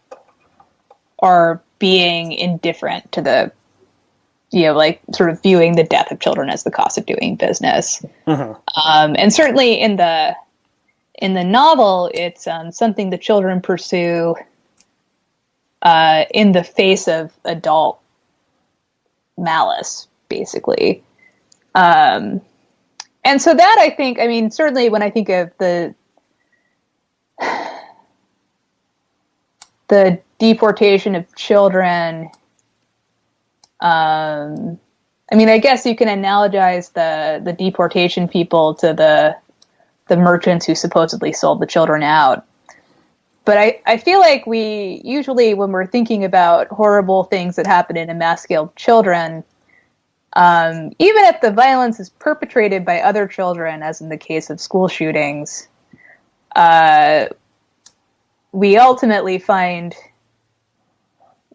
or being indifferent to the, like, sort of viewing the death of children as the cost of doing business. Mm-hmm. And certainly in the novel, it's something the children pursue in the face of adult malice, basically. And so that, I think, I mean, certainly when I think of the deportation of children, I mean, I guess you can analogize the deportation people to the merchants who supposedly sold the children out. But I feel like we usually, when we're thinking about horrible things that happen in a mass scale children, even if the violence is perpetrated by other children, as in the case of school shootings, we ultimately find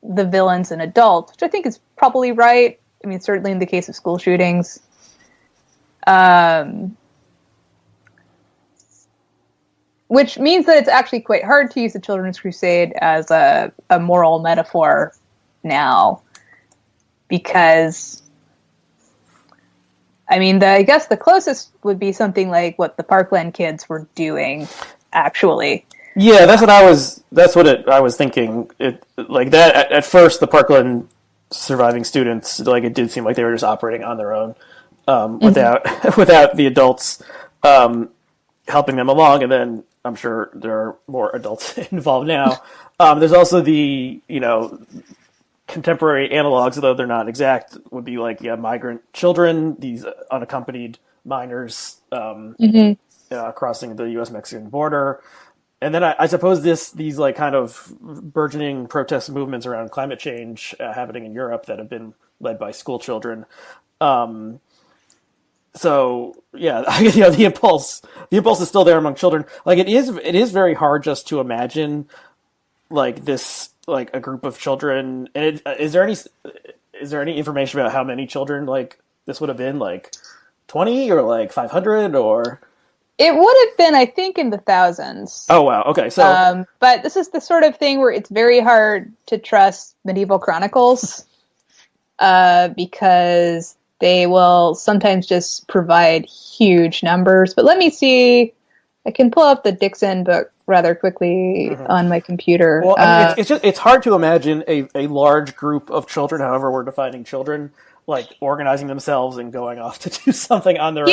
the villains in adults, which I think is probably right. I mean, certainly in the case of school shootings. Which means that it's actually quite hard to use the Children's Crusade as a moral metaphor now. Because, I mean, I guess the closest would be something like what the Parkland kids were doing, actually. Yeah, that's what I was thinking. It, like that, at first, the Parkland surviving students, like, it did seem like they were just operating on their own, without the adults helping them along. And then I'm sure there are more adults involved now. There's also the, contemporary analogs, though they're not exact, would be like, migrant children, these unaccompanied minors crossing the U.S.-Mexican border. And then I suppose these like kind of burgeoning protest movements around climate change happening in Europe that have been led by school children. So yeah, the impulse is still there among children. Like, it is very hard just to imagine like this, like a group of children. And is there any information about how many children like this would have been, like 20 or like 500 or? It would have been, I think, in the thousands. Oh wow. Okay. So But this is the sort of thing where it's very hard to trust medieval chronicles because they will sometimes just provide huge numbers. But let me see. I can pull up the Dixon book rather quickly on my computer. well, I mean, it's hard to imagine a large group of children, however we're defining children, like organizing themselves and going off to do something on their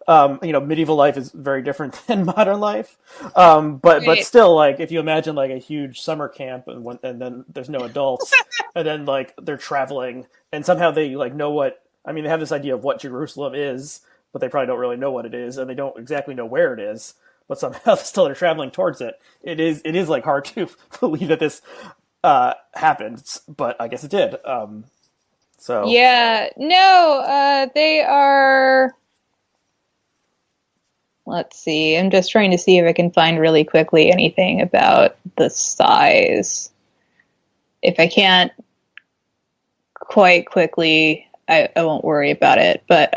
own. Medieval life is very different than modern life. But still, like if you imagine like a huge summer camp and then there's no adults, and then like they're traveling and somehow they like know what. I mean, they have this idea of what Jerusalem is, but they probably don't really know what it is, and they don't exactly know where it is. But somehow still they're traveling towards it. It is like hard to believe that this happened, but I guess it did. So yeah, no, they are. Let's see. I'm just trying to see if I can find really quickly anything about the size. If I can't quite quickly, I won't worry about it. But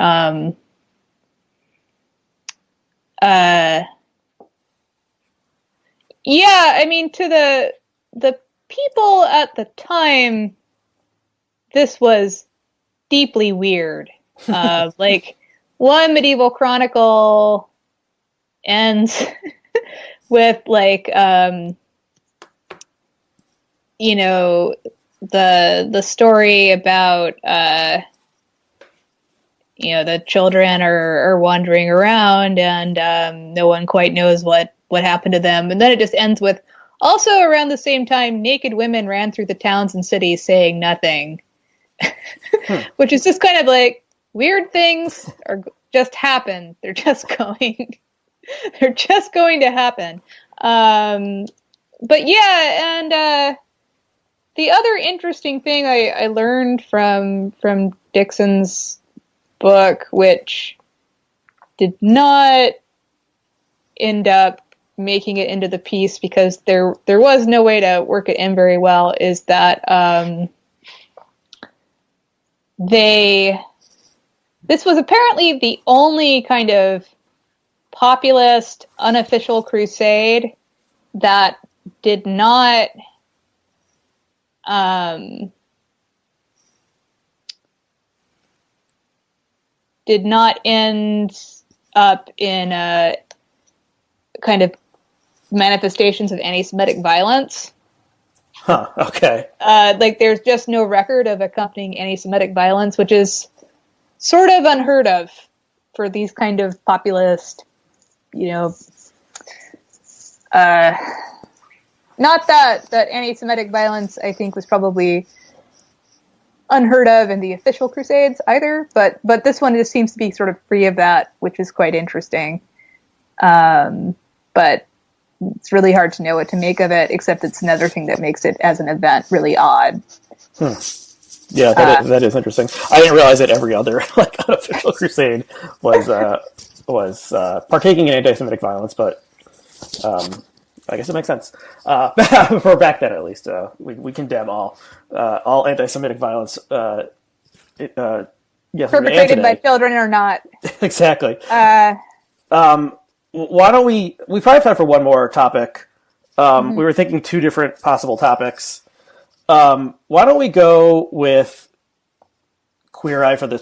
yeah, I mean, to the people at the time, this was deeply weird. Like one medieval chronicle ends with like the story about the children are wandering around and no one quite knows what happened to them. And then it just ends with, also around the same time, naked women ran through the towns and cities saying nothing. Which is just kind of like, weird things are just happen. They're just going to happen. But yeah, and the other interesting thing I learned from Dixon's book, which did not end up making it into the piece because there was no way to work it in very well, is that this was apparently the only kind of populist, unofficial crusade that did not end up in a kind of manifestations of anti-Semitic violence. Huh, okay. Like there's just no record of accompanying anti-Semitic violence, which is sort of unheard of for these kind of populist, not that anti-Semitic violence, I think, was probably unheard of in the official crusades either, but this one just seems to be sort of free of that, which is quite interesting. But it's really hard to know what to make of it, except it's another thing that makes it as an event really odd. Yeah, that is interesting. I didn't realize that every other like unofficial crusade was partaking in anti-Semitic violence, but I guess it makes sense. For back then, at least, we condemn all anti-Semitic violence. Perpetrated by children or not. Exactly. Why don't we probably have time for one more topic. We were thinking two different possible topics. Why don't we go with Queer Eye for the...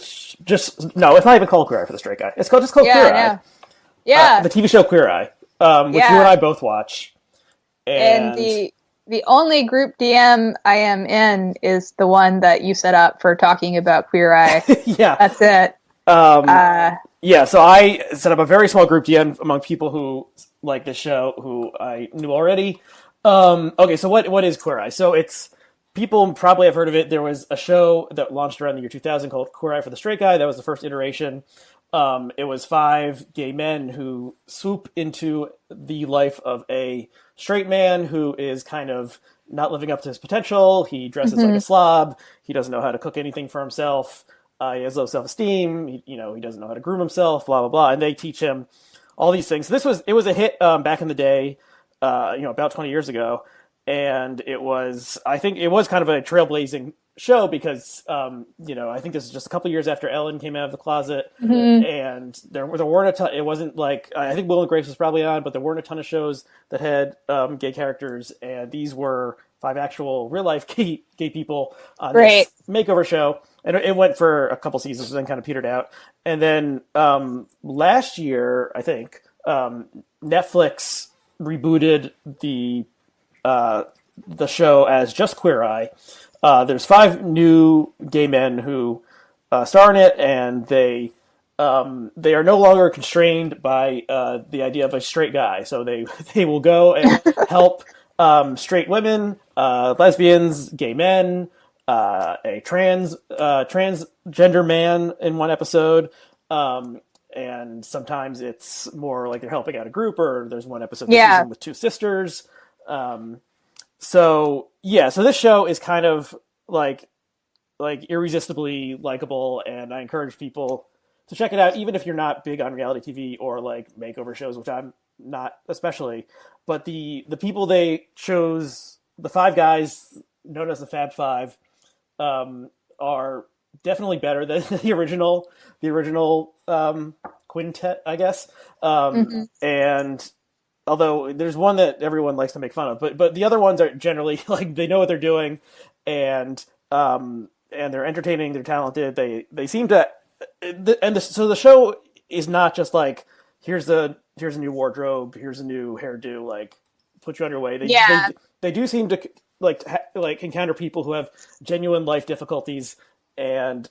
No, it's not even called Queer Eye for the Straight Guy. It's called Queer Eye. Yeah. The TV show Queer Eye, which you and I both watch. And the only group DM I am in is the one that you set up for talking about Queer Eye. Yeah. That's it. Yeah, so I set up a very small group DM among people who like this show, who I knew already. Okay, so what is Queer Eye? So it's... People probably have heard of it. There was a show that launched around the year 2000 called Queer Eye for the Straight Guy. That was the first iteration. It was 5 gay men who swoop into the life of a straight man who is kind of not living up to his potential. He dresses like a slob. He doesn't know how to cook anything for himself. He has low self-esteem. He doesn't know how to groom himself, blah, blah, blah. And they teach him all these things. It was a hit back in the day, about 20 years ago. And I think it was kind of a trailblazing show because I think this is just a couple years after Ellen came out of the closet, Mhm. and there weren't a ton. It wasn't like I think Will and Grace was probably on, but there weren't a ton of shows that had gay characters, and these were 5 actual real life gay people on Right. this makeover show, and it went for a couple seasons, and then kind of petered out, and then last year I think Netflix rebooted the show as just Queer Eye. There's 5 new gay men who star in it, and they are no longer constrained by the idea of a straight guy. So they will go and help straight women, lesbians, gay men, a transgender man in one episode. And sometimes it's more like they're helping out a group, or there's one episode this season with 2 sisters. So this show is kind of like irresistibly likable, and I encourage people to check it out, even if you're not big on reality TV or like makeover shows, which I'm not especially. But the people they chose, the 5 guys known as the Fab Five, are definitely better than the original quintet, I guess. And although there's one that everyone likes to make fun of, but the other ones are generally like they know what they're doing, and they're entertaining, they're talented. They seem to, so the show is not just like here's a new wardrobe, here's a new hairdo, like put you on your way. They do seem to like encounter people who have genuine life difficulties and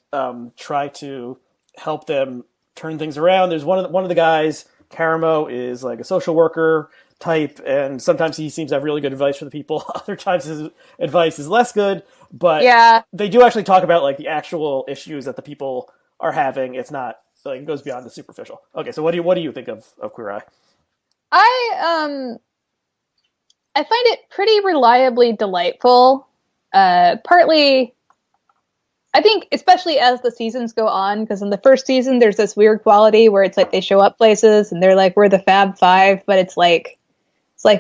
try to help them turn things around. There's one of the guys, Karamo, is like a social worker type, and sometimes he seems to have really good advice for the people. Other times his advice is less good, but they do actually talk about like the actual issues that the people are having. It's not like it goes beyond the superficial. Okay, so what do you think of Queer Eye? I find it pretty reliably delightful. Partly, I think, especially as the seasons go on, because in the first season there's this weird quality where it's like they show up places and they're like, we're the Fab Five, but it's like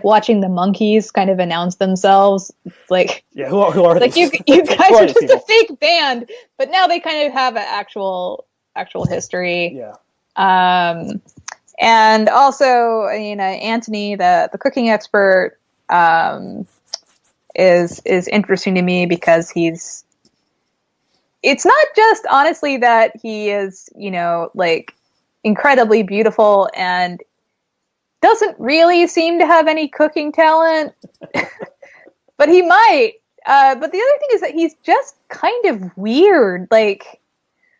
watching the monkeys kind of announce themselves. It's like, who are like these? you guys are just a fake band, but now they kind of have an actual history. Yeah. And also, Anthony, the cooking expert, is interesting to me because it's not just honestly that he is, like incredibly beautiful and doesn't really seem to have any cooking talent, but he might. But the other thing is that he's just kind of weird. Like,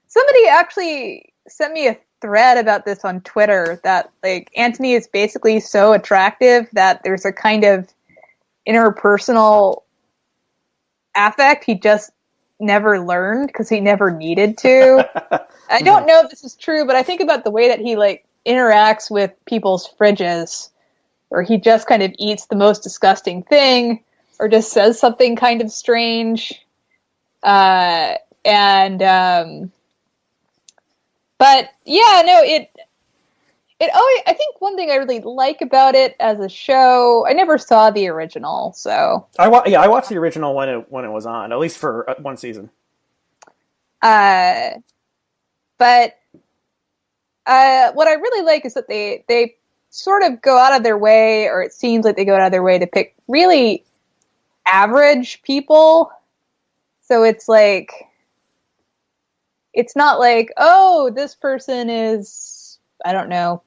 somebody actually sent me a thread about this on Twitter that like Anthony is basically so attractive that there's a kind of interpersonal affect he just never learned because he never needed to. I don't know if this is true, but I think about the way that he like interacts with people's fridges, where he just kind of eats the most disgusting thing or just says something kind of strange. But yeah, no, it always, I think one thing I really like about it as a show, I never saw the original, so I watched the original when it was on, at least for one season. But what I really like is that they sort of go out of their way, or it seems like they go out of their way to pick really average people. So it's like, it's not like, oh, this person is, I don't know.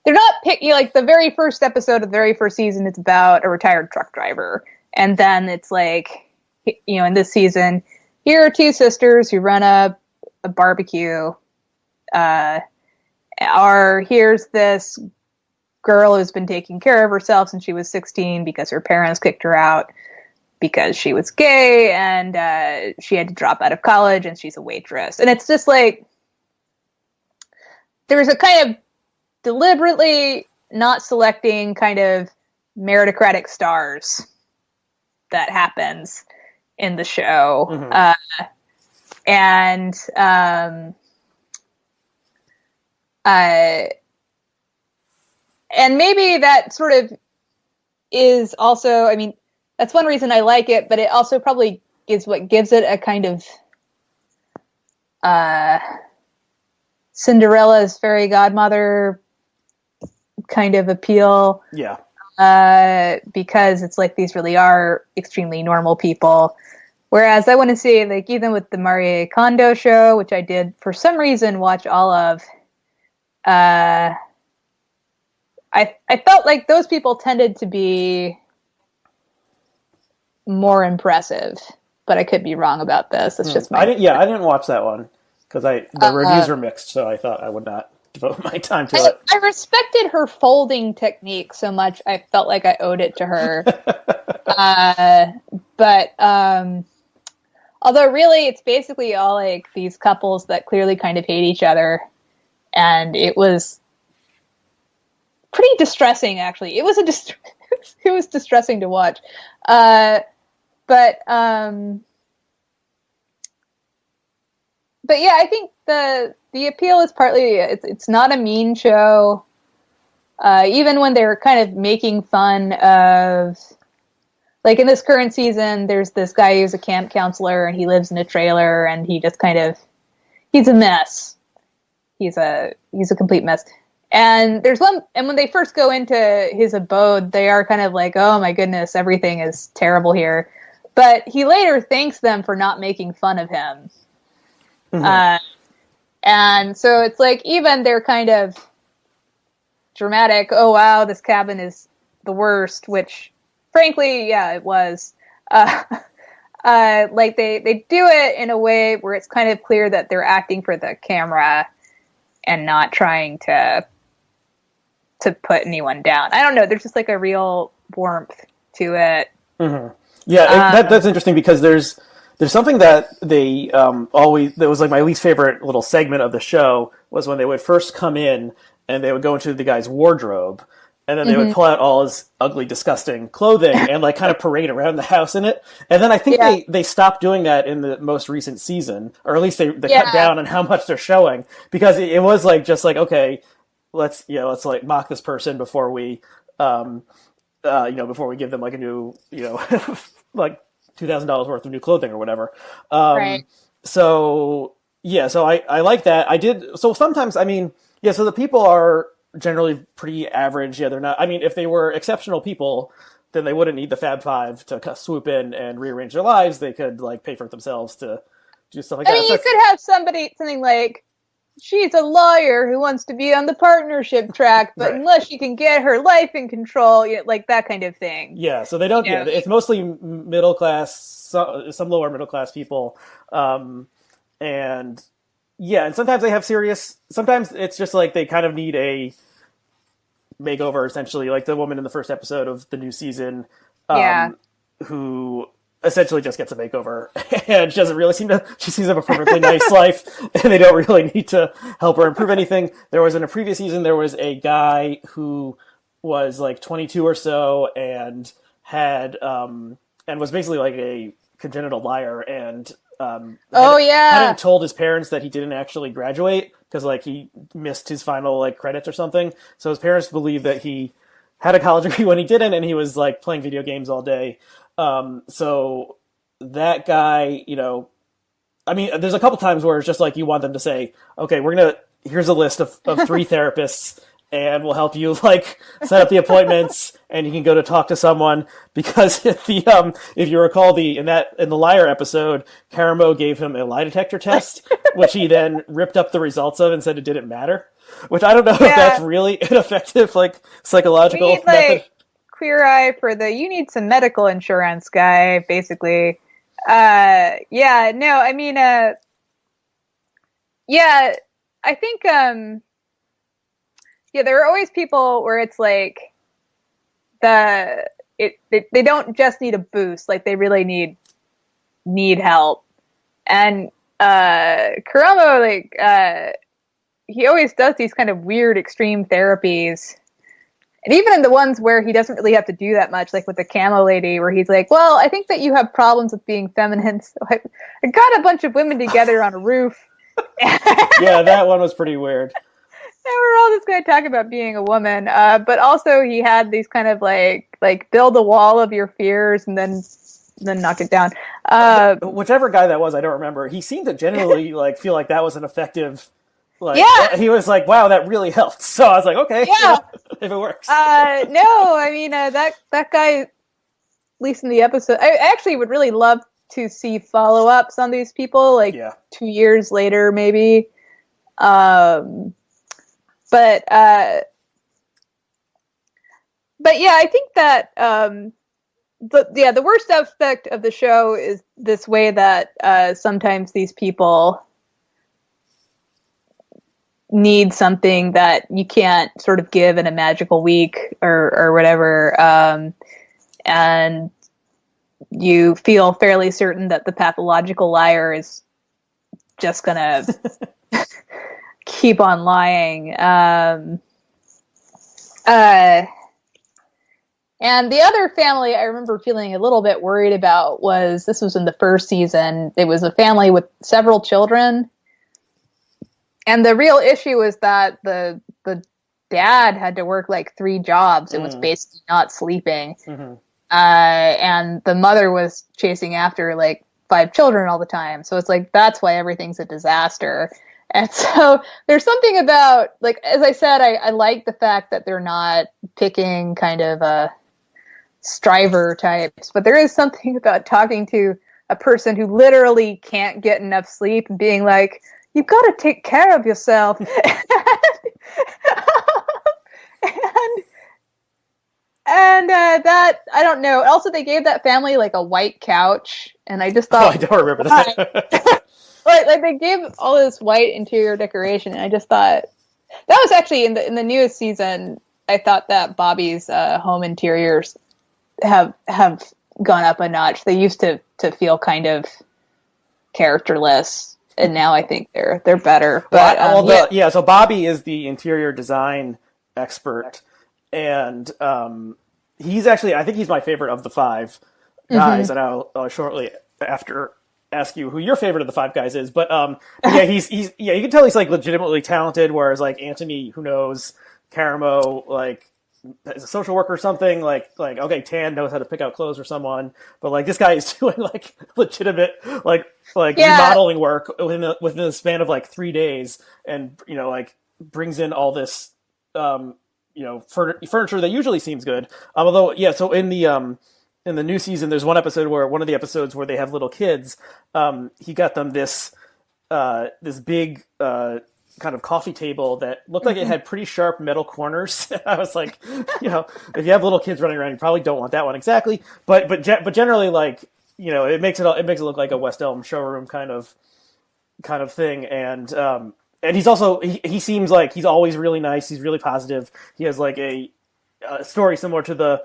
They're not picking, like the very first episode of the very first season, it's about a retired truck driver. And then it's like, in this season, here are 2 sisters who run a barbecue. Or here's this girl who's been taking care of herself since she was 16 because her parents kicked her out because she was gay, and she had to drop out of college, and she's a waitress. And it's just like, there's a kind of deliberately not selecting kind of meritocratic stars that happens in the show. Mm-hmm. And maybe that sort of is also, I mean, that's one reason I like it, but it also probably is what gives it a kind of Cinderella's fairy godmother kind of appeal. Yeah. Because it's like these really are extremely normal people. Whereas I want to say, like, even with the Marie Kondo show, which I did for some reason watch all of, I felt like those people tended to be more impressive, but I could be wrong about this. It's just my. I didn't watch that one because the reviews were mixed, so I thought I would not devote my time to it. I respected her folding technique so much. I felt like I owed it to her. But although really, it's basically all like these couples that clearly kind of hate each other, and it was pretty distressing. Actually, it was it was distressing to watch. But yeah, I think the appeal is partly it's not a mean show. Even when they're kind of making fun of, like in this current season, there's this guy who's a camp counselor and he lives in a trailer and he just he's a mess. He's a complete mess. And and when they first go into his abode, they are kind of like, oh my goodness, everything is terrible here. But he later thanks them for not making fun of him. Mm-hmm. And so it's like, even they're kind of dramatic, oh wow, this cabin is the worst, which frankly, yeah, it was. Like they do it in a way where it's kind of clear that they're acting for the camera and not trying to put anyone down. I don't know, there's just like a real warmth to it. Mm-hmm. Yeah, that's interesting because there's something that they that was like my least favorite little segment of the show was when they would first come in and they would go into the guy's wardrobe and then they would pull out all his ugly, disgusting clothing and like kind of parade around the house in it. And then I think they stopped doing that in the most recent season, or at least they cut down on how much they're showing, because it was like just like, okay, let's like mock this person before we before we give them like a new like $2,000 worth of new clothing or whatever. Right. So I like that. I did. So sometimes, I mean, so the people are generally pretty average. Yeah, they're not, I mean, if they were exceptional people, then they wouldn't need the Fab Five to swoop in and rearrange their lives. They could like pay for it themselves to do stuff like that. I mean, you could have something like, she's a lawyer who wants to be on the partnership track, but unless she can get her life in control, like that kind of thing. Yeah, so they don't. Yeah, it's mostly middle class, some lower middle class people, and sometimes they have serious. Sometimes it's just like they kind of need a makeover, essentially, like the woman in the first episode of the new season, who essentially just gets a makeover and she doesn't really she seems to have a perfectly nice life and they don't really need to help her improve anything. There was in a previous season, there was a guy who was like 22 or so and had, and was basically like a congenital liar and, hadn't told his parents that he didn't actually graduate because like he missed his final like credits or something. So his parents believed that he had a college degree when he didn't, and he was like playing video games all day. So that guy, I mean, there's a couple times where it's just like you want them to say, okay, here's a list of 3 therapists and we'll help you like set up the appointments and you can go to talk to someone, because if you recall in the liar episode, Karamo gave him a lie detector test, which he then ripped up the results of and said it didn't matter, which I don't know if that's really an effective like psychological method. Queer eye for you need some medical insurance guy, basically. I mean, I think, there are always people where it's like they don't just need a boost, like they really need help. And Karamo, like, he always does these kind of weird extreme therapies. And even in the ones where he doesn't really have to do that much, like with the camo lady, where he's like, well, I think that you have problems with being feminine. So I got a bunch of women together on a roof. Yeah, that one was pretty weird. And we're all just going to talk about being a woman. But also he had these kind of like build a wall of your fears and then knock it down. Whichever guy that was, I don't remember. He seemed to generally like feel like that was an effective. Like, yeah, he was like, "Wow, that really helped." So I was like, "Okay, yeah, if it works." no, I mean that guy, at least in the episode, I actually would really love to see follow-ups on these people, like 2 years later, maybe. But yeah, I think that the worst aspect of the show is this way that sometimes these people need something that you can't sort of give in a magical week or whatever, and you feel fairly certain that the pathological liar is just gonna keep on lying. And the other family I remember feeling a little bit worried about this was in the first season. It was a family with several children. And the real issue was that the dad had to work like 3 jobs. It was basically not sleeping. Mm-hmm. And the mother was chasing after like 5 children all the time. So it's like, that's why everything's a disaster. And so there's something about, like, as I said, I like the fact that they're not picking kind of striver types, but there is something about talking to a person who literally can't get enough sleep and being like, you've got to take care of yourself. and that, I don't know. Also, they gave that family like a white couch, and I just thought, I don't remember that. like they gave all this white interior decoration, and I just thought that was actually in the newest season. I thought that Bobby's home interiors have gone up a notch. They used to feel kind of characterless. And now I think they're better. But so Bobby is the interior design expert, and he's actually, I think he's my favorite of the 5 guys, and I'll shortly after ask you who your favorite of the 5 guys is. But he's you can tell he's like legitimately talented, whereas like Anthony, who knows Karamo, like as a social worker or something, like okay, Tan knows how to pick out clothes for someone, but like this guy is doing like legitimate like remodeling work within the span of like 3 days, and like brings in all this furniture that usually seems good. Although so in the new season, there's one of the episodes where they have little kids. He got them this big kind of coffee table that looked like it had pretty sharp metal corners. I was like, if you have little kids running around, you probably don't want that one exactly. But generally, like, it makes it look like a West Elm showroom kind of thing. And he's also he seems like he's always really nice. He's really positive. He has like a story similar to the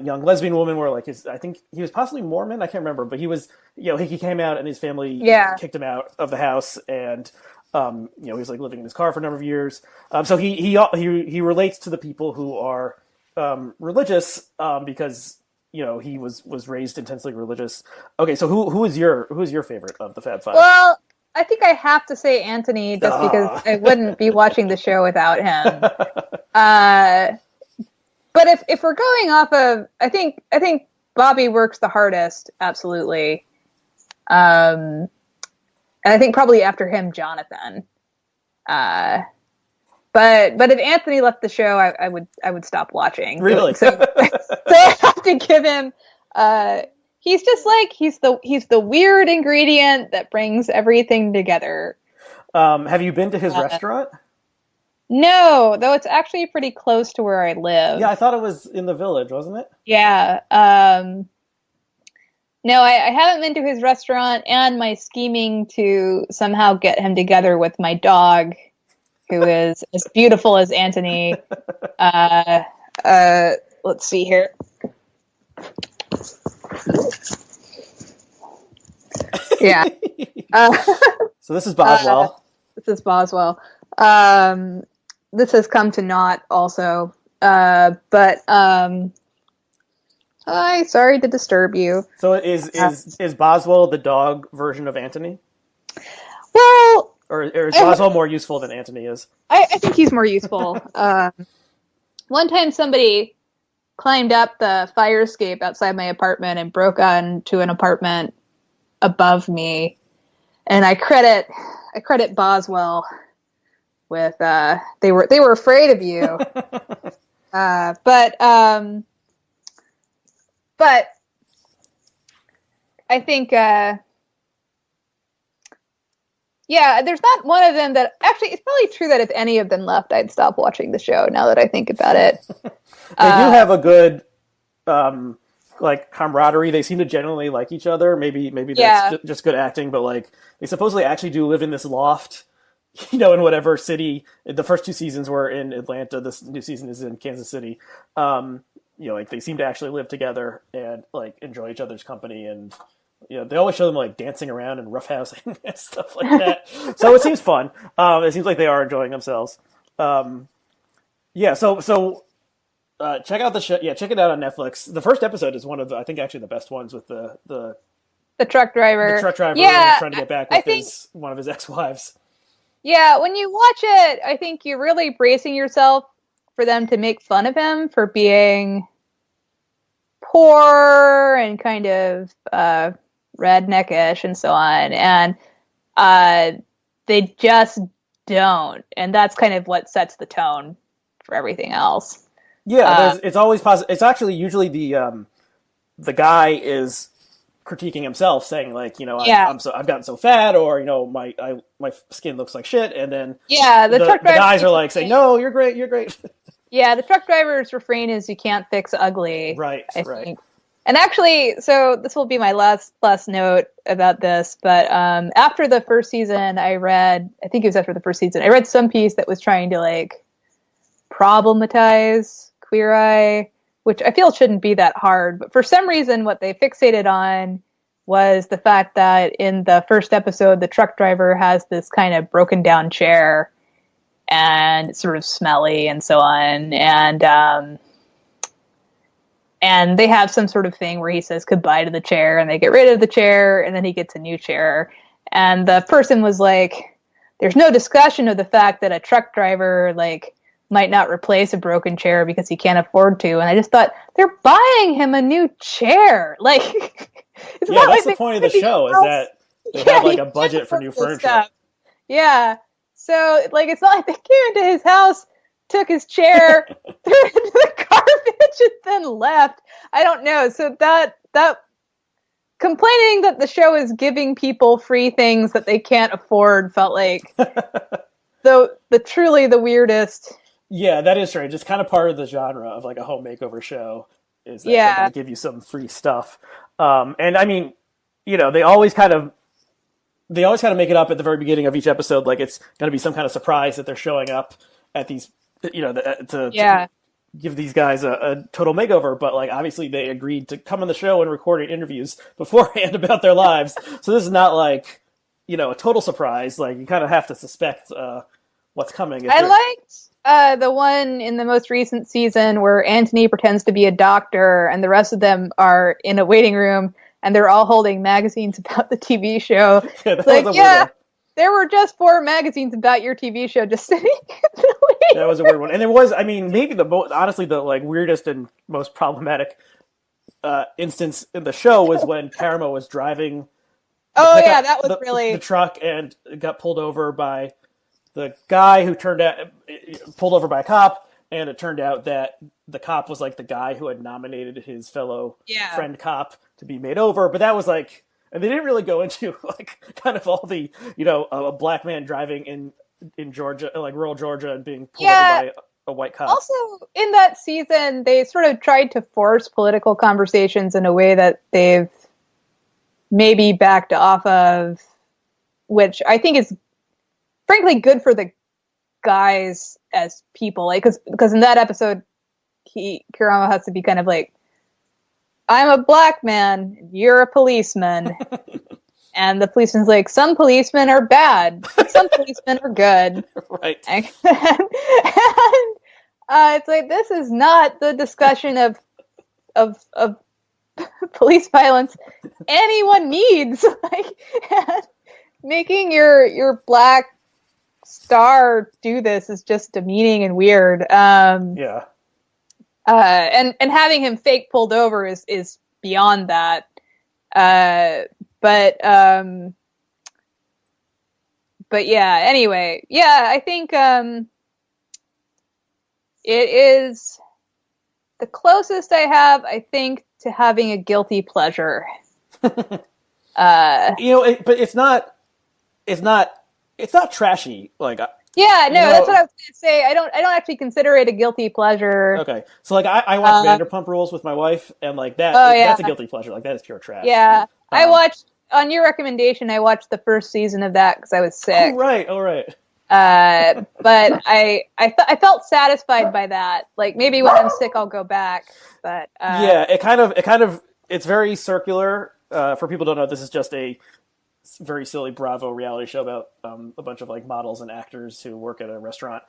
young lesbian woman where like I think he was possibly Mormon. I can't remember, but he was he came out and his family kicked him out of the house, and he was like living in his car for a number of years. So he relates to the people who are religious because he was raised intensely religious. Okay, so who is your favorite of the Fab 5? Well, I think I have to say Anthony, just because I wouldn't be watching the show without him. But if we're going off of, I think Bobby works the hardest, absolutely. And I think probably after him, Jonathan. But if Anthony left the show, I would stop watching. Really? So I have to give him. He's just like he's the weird ingredient that brings everything together. Have you been to his restaurant? No, though it's actually pretty close to where I live. Yeah, I thought it was in the Village, wasn't it? Yeah. No, I haven't been to his restaurant, and my scheming to somehow get him together with my dog, who is as beautiful as Anthony. Let's see here. Yeah. So this is Boswell. This is Boswell. This has come to naught also. But hi, sorry to disturb you. So is Boswell the dog version of Anthony? Well, or is Boswell more useful than Anthony is? I think he's more useful. One time somebody climbed up the fire escape outside my apartment and broke onto an apartment above me. And I credit Boswell with they were afraid of you. But I think there's not one of them that actually, it's probably true that if any of them left, I'd stop watching the show now that I think about it. They do have a good like camaraderie. They seem to genuinely like each other. Maybe that's just good acting, but like they supposedly actually do live in this loft, in whatever city. The first 2 seasons were in Atlanta. This new season is in Kansas City. Like they seem to actually live together and like enjoy each other's company, and they always show them like dancing around and roughhousing and stuff like that. So it seems fun. It seems like they are enjoying themselves. So check out the show. Yeah, check it out on Netflix. The first episode is one of the, I think, actually the best ones with the truck driver. The truck driver trying to get back with one of his ex-wives. Yeah, when you watch it, I think you're really bracing yourself for them to make fun of him for being poor and kind of redneckish and so on. And they just don't. And that's kind of what sets the tone for everything else. Yeah, it's always positive. It's actually usually the guy is critiquing himself, saying like, I've gotten so fat, or my skin looks like shit, and then the truck the guys are like saying, no, you're great. Yeah, the truck driver's refrain is you can't fix ugly. Right. Think. And actually, so this will be my last note about this, but after the first season, I read some piece that was trying to like problematize Queer Eye, which I feel shouldn't be that hard, but for some reason what they fixated on was the fact that in the first episode the truck driver has this kind of broken down chair and it's sort of smelly and so on, and they have some sort of thing where he says goodbye to the chair and they get rid of the chair and then he gets a new chair, and the person was like, there's no discussion of the fact that a truck driver like might not replace a broken chair because he can't afford to. And I just thought, they're buying him a new chair. Like, it's not that's like the point of the show, is that they have like a budget for new furniture. Stuff. Yeah. So like, it's not like they came into his house, took his chair, threw it into the garbage, and then left. I don't know. So that complaining that the show is giving people free things that they can't afford felt like the truly the weirdest. Yeah, that is strange. It's kind of part of the genre of like a home makeover show, is that they're going to give you some free stuff. And I mean, they always kind of make it up at the very beginning of each episode, like it's going to be some kind of surprise that they're showing up at these, to give these guys a total makeover. But like, obviously they agreed to come on the show and record interviews beforehand about their lives. So this is not like, a total surprise. Like you kind of have to suspect what's coming. I liked the one in the most recent season where Anthony pretends to be a doctor and the rest of them are in a waiting room and they're all holding magazines about the TV show. There were just 4 magazines about your TV show just sitting in the waiting That was a weird one. And there was, I mean, maybe honestly the like weirdest and most problematic instance in the show was when Paramo was driving that was really the truck and got pulled over by the guy who pulled over by a cop, and it turned out that the cop was like the guy who had nominated his fellow friend cop to be made over. But that was like, and they didn't really go into like kind of all the, a black man driving in Georgia, like rural Georgia, and being pulled over by a white cop. Also, in that season, they sort of tried to force political conversations in a way that they've maybe backed off of, which I think is frankly good for the guys as people, like because in that episode Kirama has to be kind of like, I'm a black man, you're a policeman. And the policeman's like, some policemen are bad, but some policemen are good. Right. And it's like, this is not the discussion of police violence anyone needs. Like, making your black star do this is just demeaning and weird. And having him fake pulled over is beyond that. But yeah. Anyway, yeah, I think it is the closest I have, I think, to having a guilty pleasure. But it's not trashy. Like, yeah, no, that's what I was going to say. I don't actually consider it a guilty pleasure. Okay, so like I watch Vanderpump Rules with my wife, and like that, that's a guilty pleasure. Like that is pure trash. Yeah, I watched on your recommendation. I watched the first season of that because I was sick. Oh right, all right. But I felt satisfied by that. Like maybe when I'm sick, I'll go back. But yeah, it kind of it's very circular. For people who don't know, this is just a very silly Bravo reality show about a bunch of like models and actors who work at a restaurant,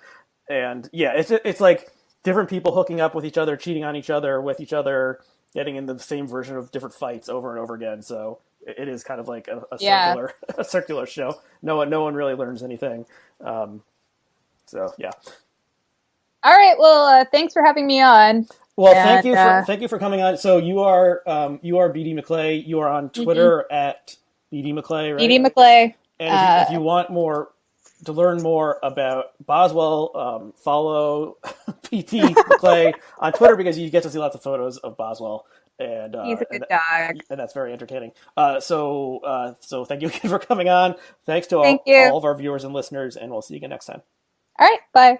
and yeah, it's like different people hooking up with each other, cheating on each other, with each other, getting in the same version of different fights over and over again. So it is kind of like a circular a circular show. No one really learns anything. So yeah. All right. Well, thanks for having me on. Well, thank you for coming on. So you are BD McClay. You are on Twitter at BD McClay, right? BD McClay. And if you want to learn more about Boswell, follow PT McClay on Twitter because you get to see lots of photos of Boswell. And he's a good dog, and that's very entertaining. So thank you again for coming on. Thanks to all of our viewers and listeners, and we'll see you again next time. All right, bye.